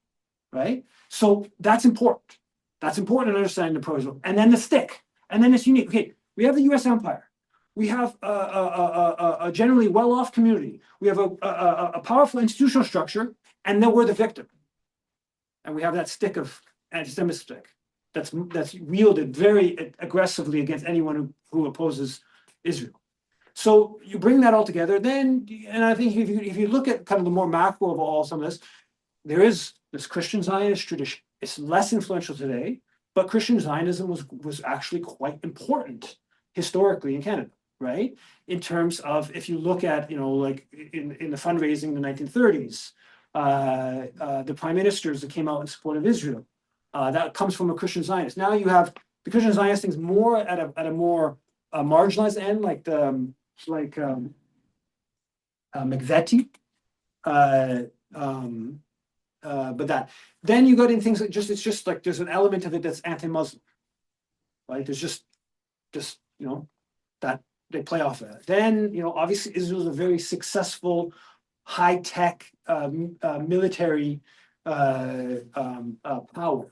right? So that's important. That's important in understanding the pro-Israel. And then the stick, and then it's unique. Okay, we have the U.S. empire. We have a generally well-off community. We have a powerful institutional structure, and then we're the victim. And we have that stick of anti-Semitic stick that's wielded very aggressively against anyone who opposes Israel. So you bring that all together, then, and I think if you look at kind of the more macro of all some of this, there is this Christian Zionist tradition. It's less influential today, but Christian Zionism was actually quite important historically in Canada. Right, in terms of if you look at like in the fundraising in the 1930s, the prime ministers that came out in support of Israel, that comes from a Christian Zionist. Now you have the Christian Zionist things more at a more marginalized end, like McVetti, but that then you got in things like it's just like there's an element of it that's anti-Muslim, right? There's just that. They play off of that. Then, obviously Israel is a very successful, high-tech military power.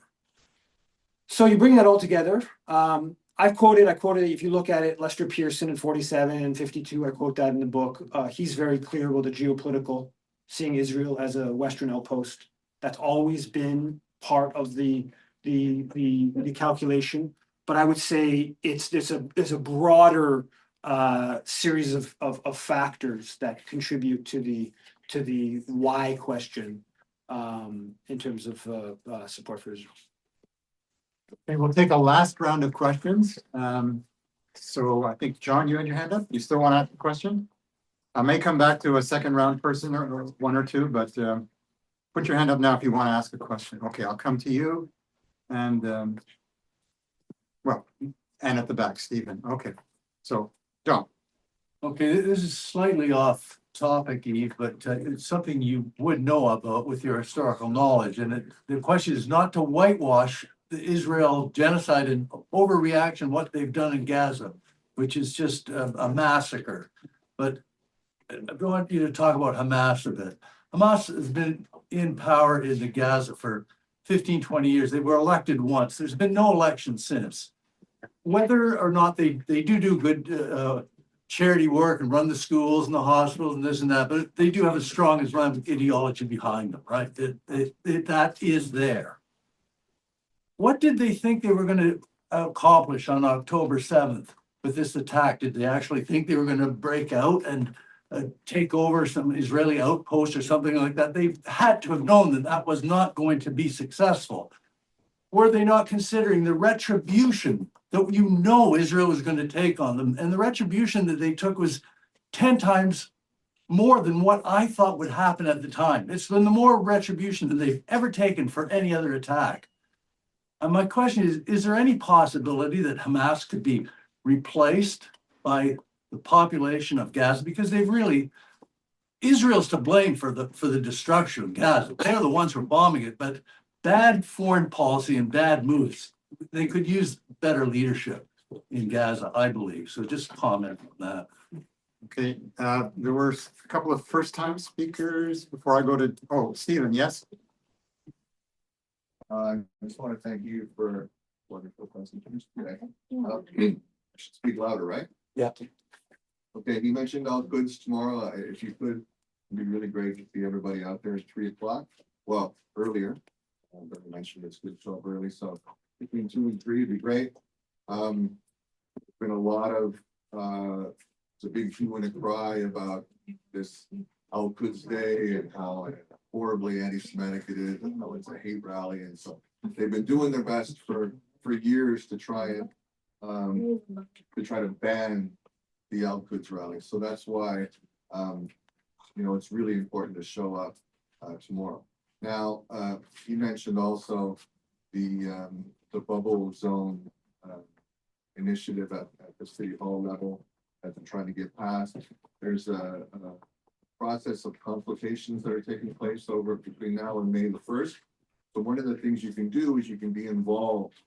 So you bring that all together. I quoted, if you look at it, Lester Pearson in 47 and 52, I quote that in the book. He's very clear about the geopolitical, seeing Israel as a Western outpost. That's always been part of the calculation. But I would say there's a broader series of factors that contribute to the why question in terms of support for Israel. Okay, we'll take a last round of questions. So I think, John, you had your hand up. You still want to ask a question? I may come back to a second round person or one or two, but put your hand up now if you want to ask a question. Okay, I'll come to you. And and at the back, Stephen. Okay, so John. Okay, this is slightly off topic, Yves, but it's something you would know about with your historical knowledge. And the question is not to whitewash the Israel genocide and overreaction, what they've done in Gaza. which is just a massacre. But I want you to talk about Hamas a bit. Hamas has been in power in the Gaza for 15, 20 years. They were elected once. There's been no election since. Whether or not they do good charity work and run the schools and the hospitals and this and that, but they do have a strong Islamic ideology behind them, right? That is there. What did they think they were going to accomplish on October 7th with this attack? Did they actually think they were going to break out and take over some Israeli outpost or something like that? They had to have known that that was not going to be successful. Were they not considering the retribution that Israel was going to take on them? And the retribution that they took was 10 times more than what I thought would happen at the time. It's been the more retribution than they've ever taken for any other attack. And my question is there any possibility that Hamas could be replaced by the population of Gaza? Because Israel's to blame for the destruction of Gaza. They're the ones who are bombing it, but bad foreign policy and bad moves, they could use better leadership in Gaza, I believe. So just comment on that. Okay, there were a couple of first-time speakers before I go to, Stephen, yes? I just want to thank you for wonderful presentation today. I should speak louder, right? Yeah. Okay, you mentioned all goods tomorrow. If you could, it'd be really great to see everybody out there at 3 o'clock. Well, earlier. But I mentioned it's good to show up early, so between 2 and 3 would be great. There's been a lot of it's a big hue and a cry about this Al-Quds Day and how horribly anti-Semitic it is and how it's a hate rally, and so they've been doing their best for years to try to ban the Al-Quds rally. So that's why it's really important to show up tomorrow. Now, you mentioned also the bubble zone initiative at the city hall level that they're trying to get passed. There's a process of consultations that are taking place over between now and May the 1st. So one of the things you can do is you can be involved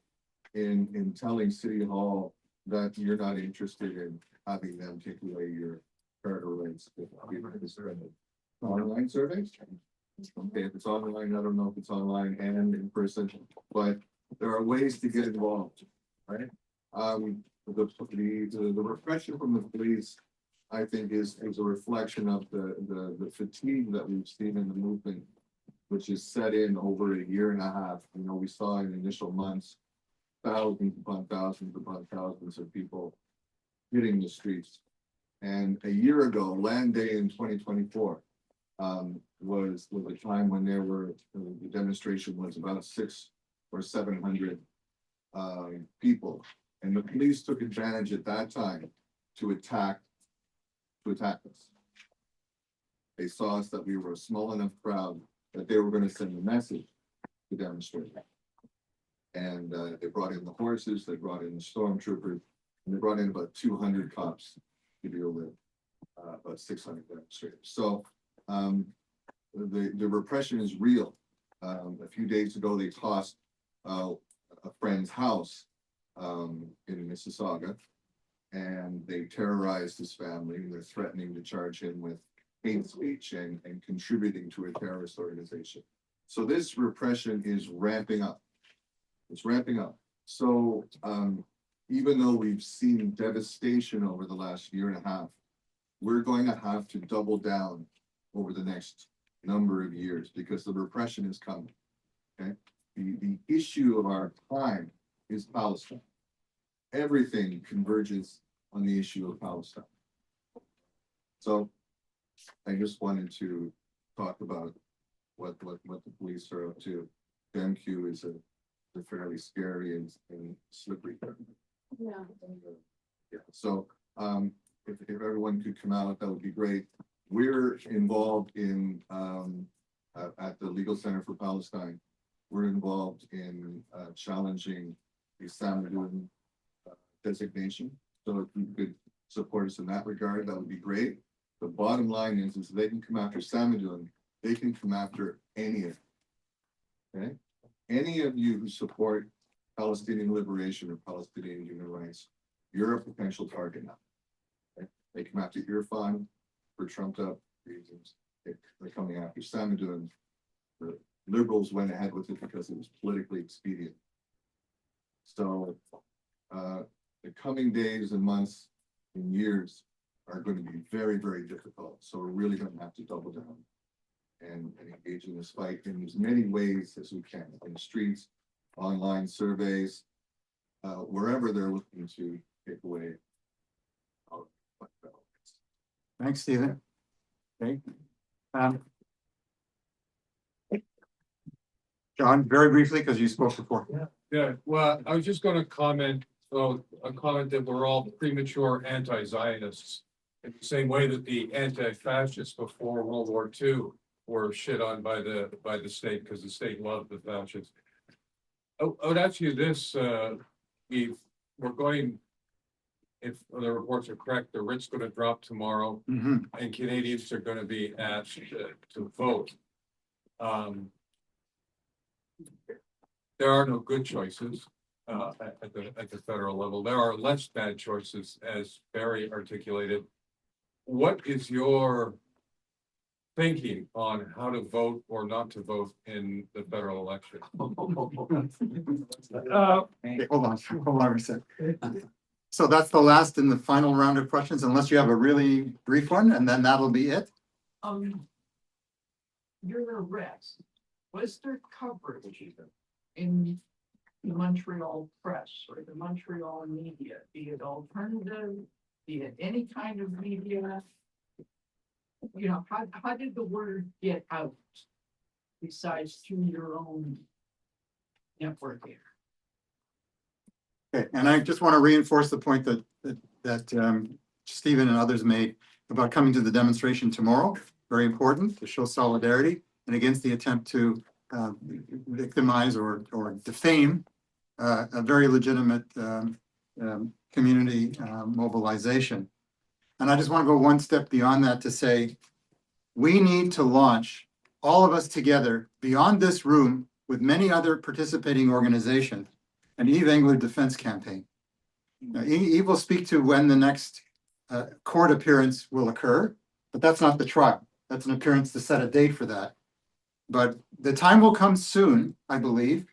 in telling City Hall that you're not interested in having them take away your charter rights. Online surveys? Okay, if it's online, I don't know if it's online and in person, but there are ways to get involved, right? The repression from the police, I think, is a reflection of the fatigue that we've seen in the movement, which is set in over a year and a half. We saw in the initial months thousands upon thousands of people hitting the streets. And a year ago, Land Day in 2024, was a time when the demonstration was about 600 or 700 people, and the police took advantage at that time to attack us. They saw us that we were a small enough crowd that they were going to send a message to demonstrate, and they brought in the horses, they brought in the stormtroopers, and they brought in about 200 cops to deal with about 600 demonstrators. So the repression is real. A few days ago, they tossed a friend's house in Mississauga, and they terrorized his family, and they're threatening to charge him with hate speech and contributing to a terrorist organization. So this repression is ramping up. It's ramping up. So even though we've seen devastation over the last year and a half, we're going to have to double down over the next number of years because the repression is coming. Okay, the issue of our time is Palestine. Everything converges on the issue of Palestine. So I just wanted to talk about what the police are up to. The MQ is a fairly scary and slippery term. Yeah. Yeah. So if everyone could come out, that would be great. We're involved in at the Legal Center for Palestine. We're involved in challenging the Samadun designation. So if you could support us in that regard, that would be great. The bottom line is they can come after Samadun, they can come after any of you. Okay? Any of you who support Palestinian liberation or Palestinian human rights, you're a potential target now. Okay? They come after your fund for trumped up reasons. They're coming after Samadou, and the Liberals went ahead with it because it was politically expedient. So the coming days and months and years are going to be very, very difficult. So we're really going to have to double down and engage in this fight in as many ways as we can, in the streets, online surveys, wherever they're looking to take away our balance. Thanks, Stephen. Okay. John, very briefly, because you spoke before. Yeah, well, I was just gonna comment, a comment that we're all premature anti-Zionists. In the same way that the anti-fascists before World War II were shit on by the state, because the state loved the fascists. I would ask you this, Yves, we're going, if the reports are correct, the writ's gonna drop tomorrow, Mhm. and Canadians are gonna be asked to vote. There are no good choices at the federal level. There are less bad choices, as Barry articulated. What is your thinking on how to vote or not to vote in the federal election? Okay, hold on a sec. So that's the last and the final round of questions, unless you have a really brief one, and then that'll be it. Your arrest, was there coverage in the Montreal press or the Montreal media, be it alternative, be it any kind of media? You know, how did the word get out besides through your own network here? Okay, and I just want to reinforce the point that Stephen and others made about coming to the demonstration tomorrow. Very important to show solidarity and against the attempt to victimize or defame a very legitimate community mobilization. And I just want to go one step beyond that to say, we need to launch all of us together beyond this room with many other participating organizations, an Yves Engler defense campaign. Now, Yves will speak to when the next court appearance will occur, but that's not the trial. That's an appearance to set a date for that. But the time will come soon, I believe,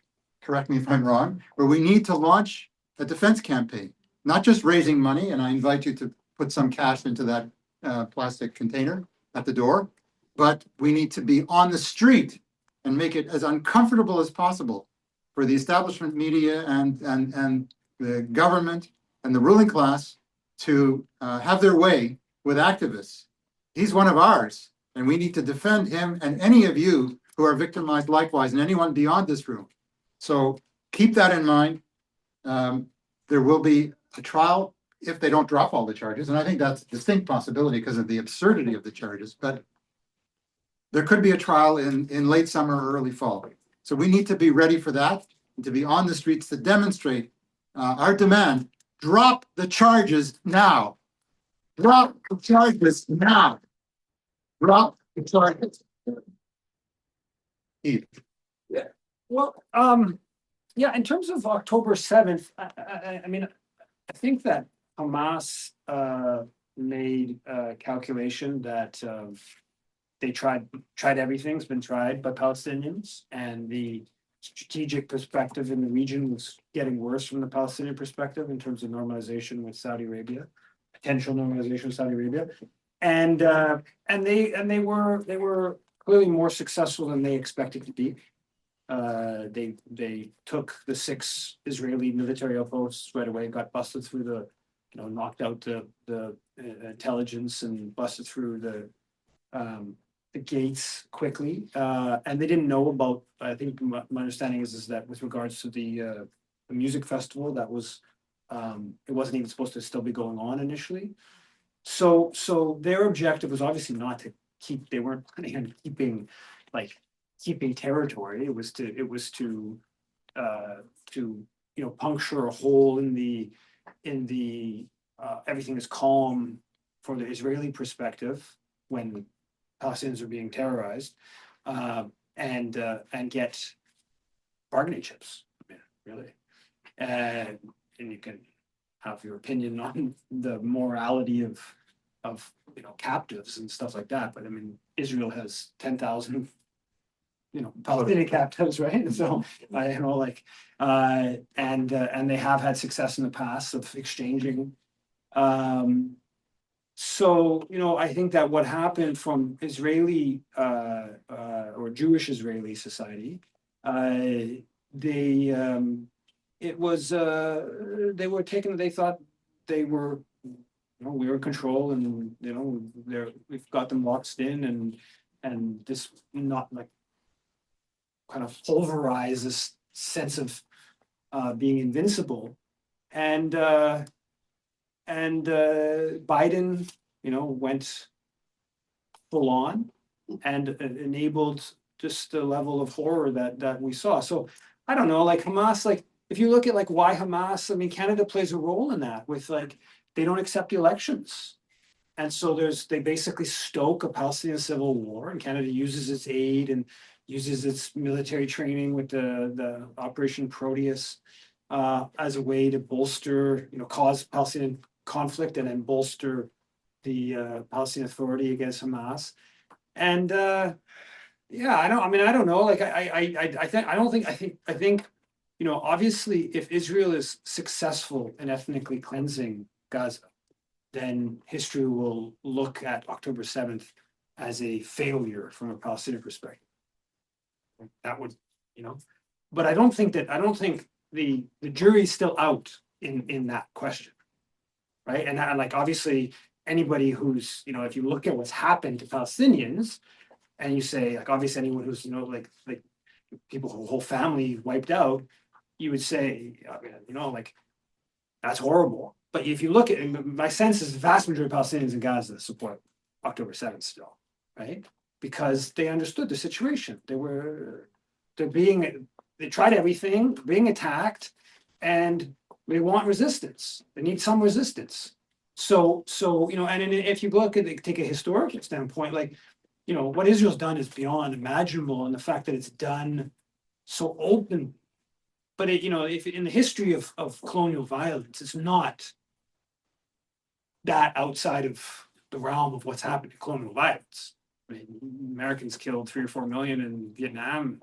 correct me if I'm wrong, where we need to launch a defense campaign, not just raising money, and I invite you to put some cash into that plastic container at the door, but we need to be on the street and make it as uncomfortable as possible for the establishment media and the government and the ruling class to have their way with activists. He's one of ours, and we need to defend him and any of you who are victimized likewise, and anyone beyond this room. So keep that in mind. There will be a trial if they don't drop all the charges, and I think that's a distinct possibility because of the absurdity of the charges, but there could be a trial in late summer or early fall. So we need to be ready for that and to be on the streets to demonstrate our demand. Drop the charges now. Drop the charges now. Drop the charges. Yeah. Well, yeah, in terms of October 7th, I mean, I think that Hamas made a calculation that they tried everything's been tried by Palestinians, and the strategic perspective in the region was getting worse from the Palestinian perspective in terms of normalization with Saudi Arabia, potential normalization with Saudi Arabia, and they were clearly more successful than they expected to be. They took the 6 Israeli military outposts right away, got busted through the, knocked out the intelligence and busted through the gates quickly. And they didn't know about, I think my understanding is that with regards to the music festival, that was, it wasn't even supposed to still be going on initially. So their objective was obviously not to keep, they weren't planning on keeping territory. It was to puncture a hole in the everything is calm from the Israeli perspective when Palestinians are being terrorized, and get bargaining chips, really, and you can have your opinion on the morality of captives and stuff like that. But I mean, Israel has 10,000 Palestinian captives, right? So and they have had success in the past of exchanging. So I think that what happened from Israeli or Jewish Israeli society, they were taken. They thought they were, we were in control, and we've got them boxed in, and this not like kind of pulverize this sense of being invincible, and Biden, went full on and enabled just the level of horror that we saw. So I don't know, like Hamas, like if you look at like why Hamas, I mean, Canada plays a role in that with like they don't accept the elections. And so they basically stoke a Palestinian civil war, and Canada uses its aid and uses its military training with the Operation Proteus as a way to bolster, cause Palestinian conflict and then bolster the Palestinian Authority against Hamas. And I don't know. Like I think obviously if Israel is successful in ethnically cleansing Gaza, then history will look at October 7th as a failure from a Palestinian perspective. That would, but I don't think the jury's still out in that question, right? And like obviously anybody who's, if you look at what's happened to Palestinians, and you say like obviously anyone who's like people whose whole family wiped out, you would say like that's horrible. But if you look at, my sense is the vast majority of Palestinians in Gaza support October 7th still, right? Because they understood the situation. They tried everything, being attacked, and they want resistance. They need some resistance. So and if you look at take a historical standpoint, like what Israel's done is beyond imaginable, and the fact that it's done so open. But if in the history of colonial violence, it's not that outside of the realm of what's happened to colonial violence. I mean, Americans killed 3 or 4 million in Vietnam.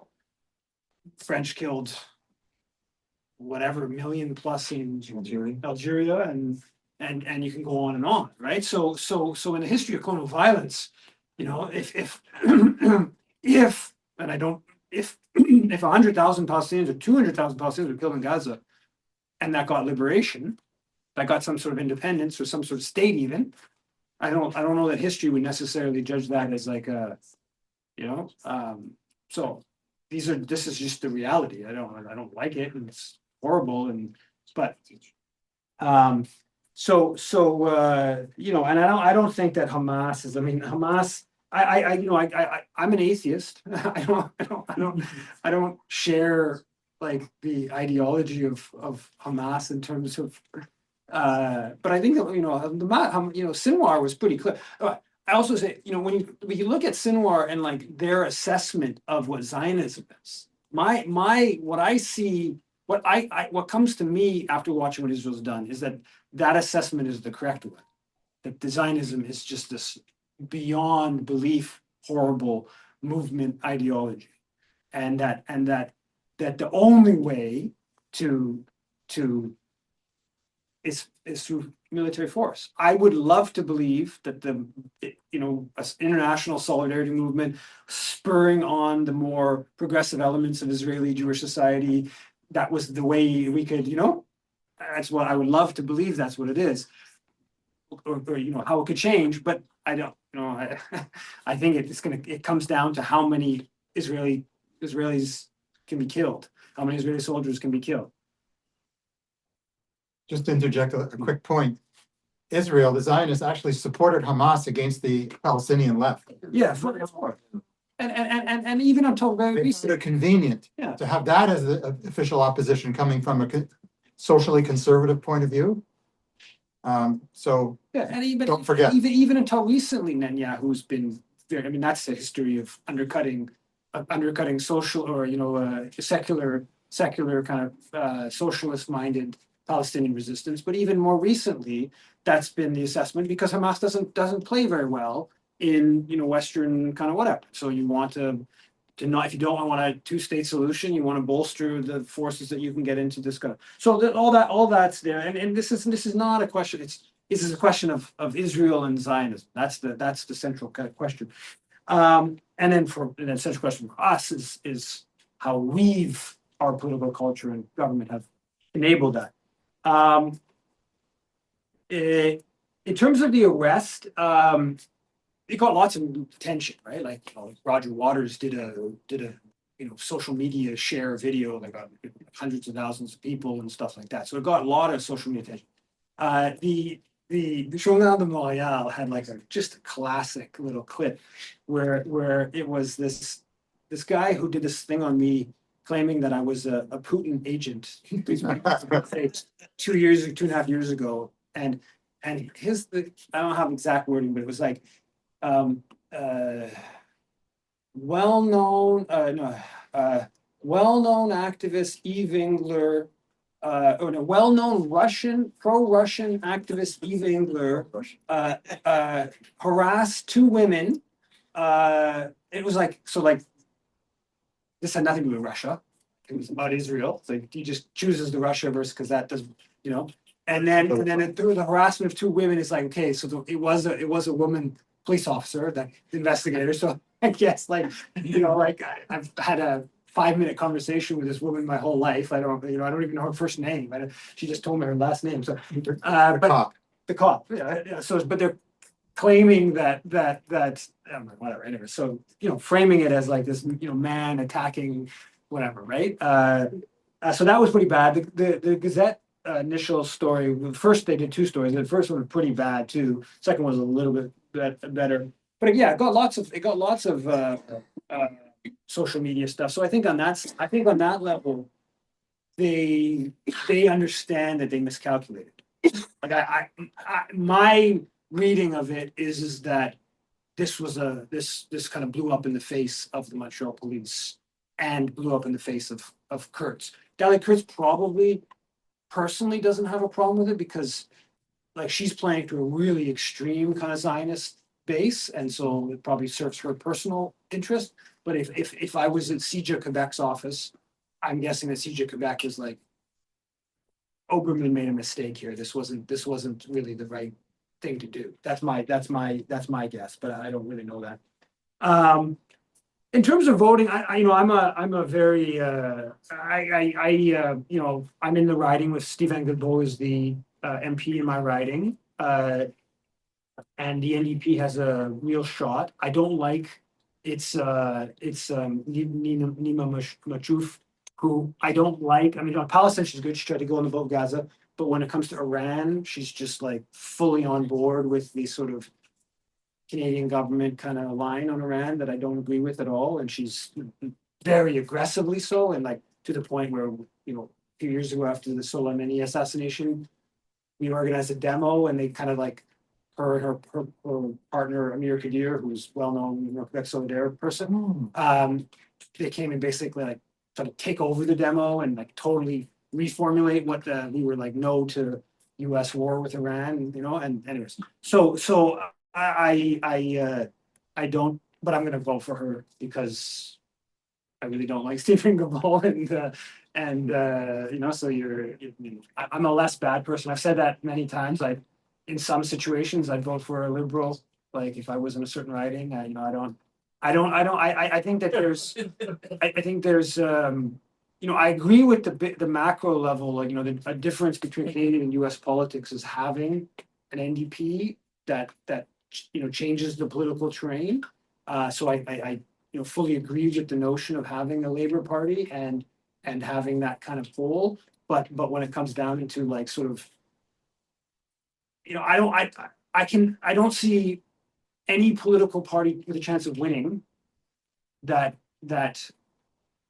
French killed whatever million plus in Algeria, and you can go on, right? So in the history of colonial violence, if 100,000 Palestinians or 200,000 Palestinians were killed in Gaza, and that got liberation, that got some sort of independence or some sort of state, even, I don't know that history would necessarily judge that as like a, so this is just the reality. I don't like it, and it's horrible, but and I don't think that Hamas is. I mean, Hamas. I'm an atheist. I don't share like the ideology of Hamas in terms of. But I think that Sinwar was pretty clear. I also say when you look at Sinwar and like their assessment of what Zionism is, what I see, what comes to me after watching what Israel's done is that assessment is the correct one. That the Zionism is just this beyond belief horrible movement ideology, and that the only way to is through military force. I would love to believe that the international solidarity movement spurring on the more progressive elements of Israeli Jewish society, that was the way we could, that's what I would love to believe, that's what it is, or how it could change, but I don't, I think it comes down to how many Israelis can be killed, how many Israeli soldiers can be killed. Just to interject a quick point. Israel, the Zionists, actually supported Hamas against the Palestinian left. Yeah, for and even until very recently, convenient to have that as the official opposition coming from a socially conservative point of view. So and even don't forget, even until recently, Netanyahu's been very. I mean, that's the history of undercutting social or secular kind of socialist-minded Palestinian resistance, but even more recently, that's been the assessment because Hamas doesn't play very well in Western kind of whatever. So you want to not, if you don't want a two-state solution, you want to bolster the forces that you can get into this kind of. So that all that's there, and this is not a question. This is a question of Israel and Zionism. That's the central question. And then the central question for us is how our political culture and government have enabled that. In terms of the arrest, it got lots of attention, right? Like Roger Waters did a social media share video that got hundreds of thousands of people and stuff like that. So it got a lot of social media attention. The Journal de Montreal had like just a classic little clip where it was this guy who did this thing on me claiming that I was a Putin agent 2.5 years ago, and I don't have exact wording, but it was like well-known activist Yves Engler, well-known pro-Russian activist Yves Engler harassed two women. It was like this had nothing to do with Russia. It was about Israel. So he just chooses the Russia verse because that does, and then through the harassment of two women, it's like, okay, so it was a woman police officer, that investigator. So I guess I've had a 5-minute conversation with this woman my whole life. I don't even know her first name. She just told me her last name. So the cop. Yeah. So, but they're claiming that whatever. Anyway, so framing it as like this man attacking whatever, right? So that was pretty bad. The Gazette initial story. First, they did two stories. The first one was pretty bad too. Second one was a little bit better. But yeah, it got lots of social media stuff. So I think on that level, they understand that they miscalculated. Like my reading of it is that this was this kind of blew up in the face of the Montreal police and blew up in the face of Kurtz. Dahlia Kurtz probably personally doesn't have a problem with it because like she's playing to a really extreme kind of Zionist base, and so it probably serves her personal interest. But if I was at CJ Quebec's office, I'm guessing that CJ Quebec is like, Oberman made a mistake here. This wasn't really the right thing to do. That's my guess, but I don't really know that. In terms of voting, I'm a very I'm in the riding with Steve Engler is the MP in my riding, and the NDP has a real shot. I don't like Nima Machouf, who I don't like. I mean, on Palestine, she's good. She tried to go on the boat of Gaza, but when it comes to Iran, she's just like fully on board with the sort of Canadian government kind of line on Iran that I don't agree with at all. And she's very aggressively so, and like to the point where, a few years ago after the Soleimani assassination, we organized a demo and they kind of like her and her partner, Amir Kadir, who's well-known Quebec Solidaire person, they came and basically like try to take over the demo and like totally reformulate what we were like no to US war with Iran, and anyways. So I don't, but I'm going to vote for her because I really don't like Stephen Gabal, and so I'm a less bad person. I've said that many times. In some situations, I'd vote for a liberal. Like if I was in a certain riding, I think that there's, I agree with the macro level, like, a difference between Canadian and US politics is having an NDP that changes the political terrain. So I fully agree with the notion of having a Labour Party and having that kind of pull. But when it comes down into like sort of, I don't see any political party with a chance of winning that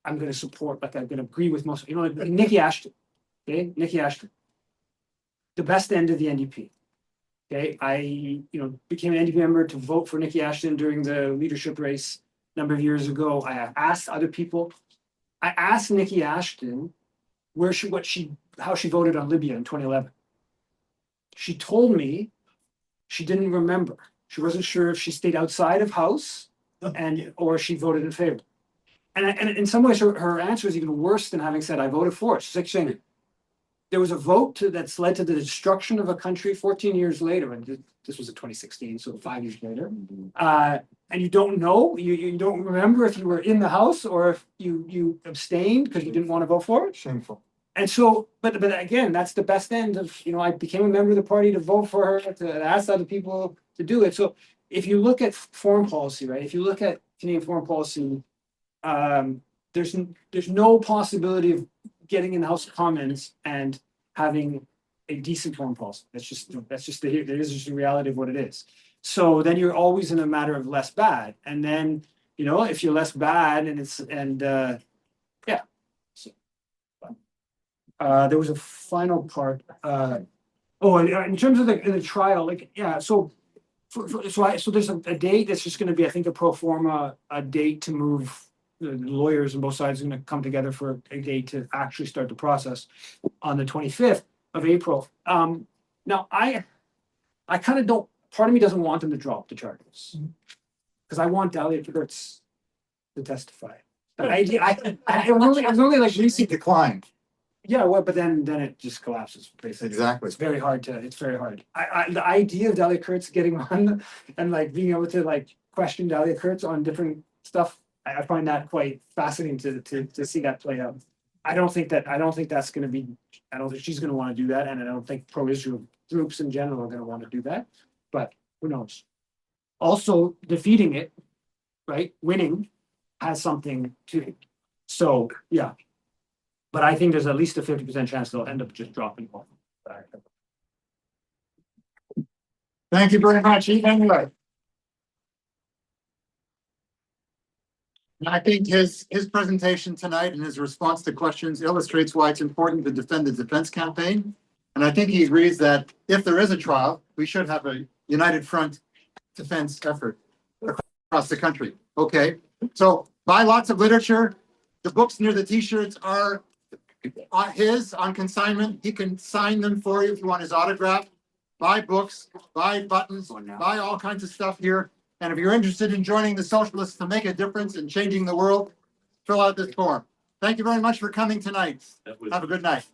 I'm going to support, like I'm going to agree with most, like Nikki Ashton, okay? Nikki Ashton, the best end of the NDP. Okay, I became an NDP member to vote for Nikki Ashton during the leadership race a number of years ago. I asked other people. I asked Nikki Ashton how she voted on Libya in 2011. She told me she didn't remember. She wasn't sure if she stayed outside of House or she voted in favor. And in some ways, her answer is even worse than having said, I voted for it. She's like saying, there was a vote that's led to the destruction of a country 14 years later, and this was in 2016, so 5 years later. And you don't know, you don't remember if you were in the House or if you abstained because you didn't want to vote for it. Shameful. And so, but again, that's the best end of, I became a member of the party to vote for her, to ask other people to do it. So if you look at foreign policy, right, if you look at Canadian foreign policy, there's no possibility of getting in the House of Commons and having a decent foreign policy. That's just the reality of what it is. So then you're always in a matter of less bad. And then, if you're less bad there was a final part. In terms of the trial, so there's a date that's just going to be, I think, a pro forma date to move. The lawyers on both sides are going to come together for a date to actually start the process on the 25th of April. Now, I kind of don't. Part of me doesn't want them to drop the charges because I want Dahlia Kurtz to testify. The idea, I was only like She declined. Yeah, well, but then it just collapses. Basically, Exactly. It's very hard. The idea of Dahlia Kurtz getting on and like being able to like question Dahlia Kurtz on different stuff, I find that quite fascinating to see that play out. I don't think that's going to be. I don't think she's going to want to do that, and I don't think pro-Israel groups in general are going to want to do that. But who knows? Also, defeating it, right, winning, has something to it. So yeah. But I think there's at least a 50% chance they'll end up just dropping off. Thank you very much, Yves Engler. I think his presentation tonight and his response to questions illustrates why it's important to defend the defense campaign. And I think he agrees that if there is a trial, we should have a united front defense effort across the country. Okay, so buy lots of literature. The books near the t-shirts are on consignment. He can sign them for you if you want his autograph. Buy books, buy buttons, buy all kinds of stuff here. And if you're interested in joining the Socialists to make a difference in changing the world, fill out this form. Thank you very much for coming tonight. Have a good night.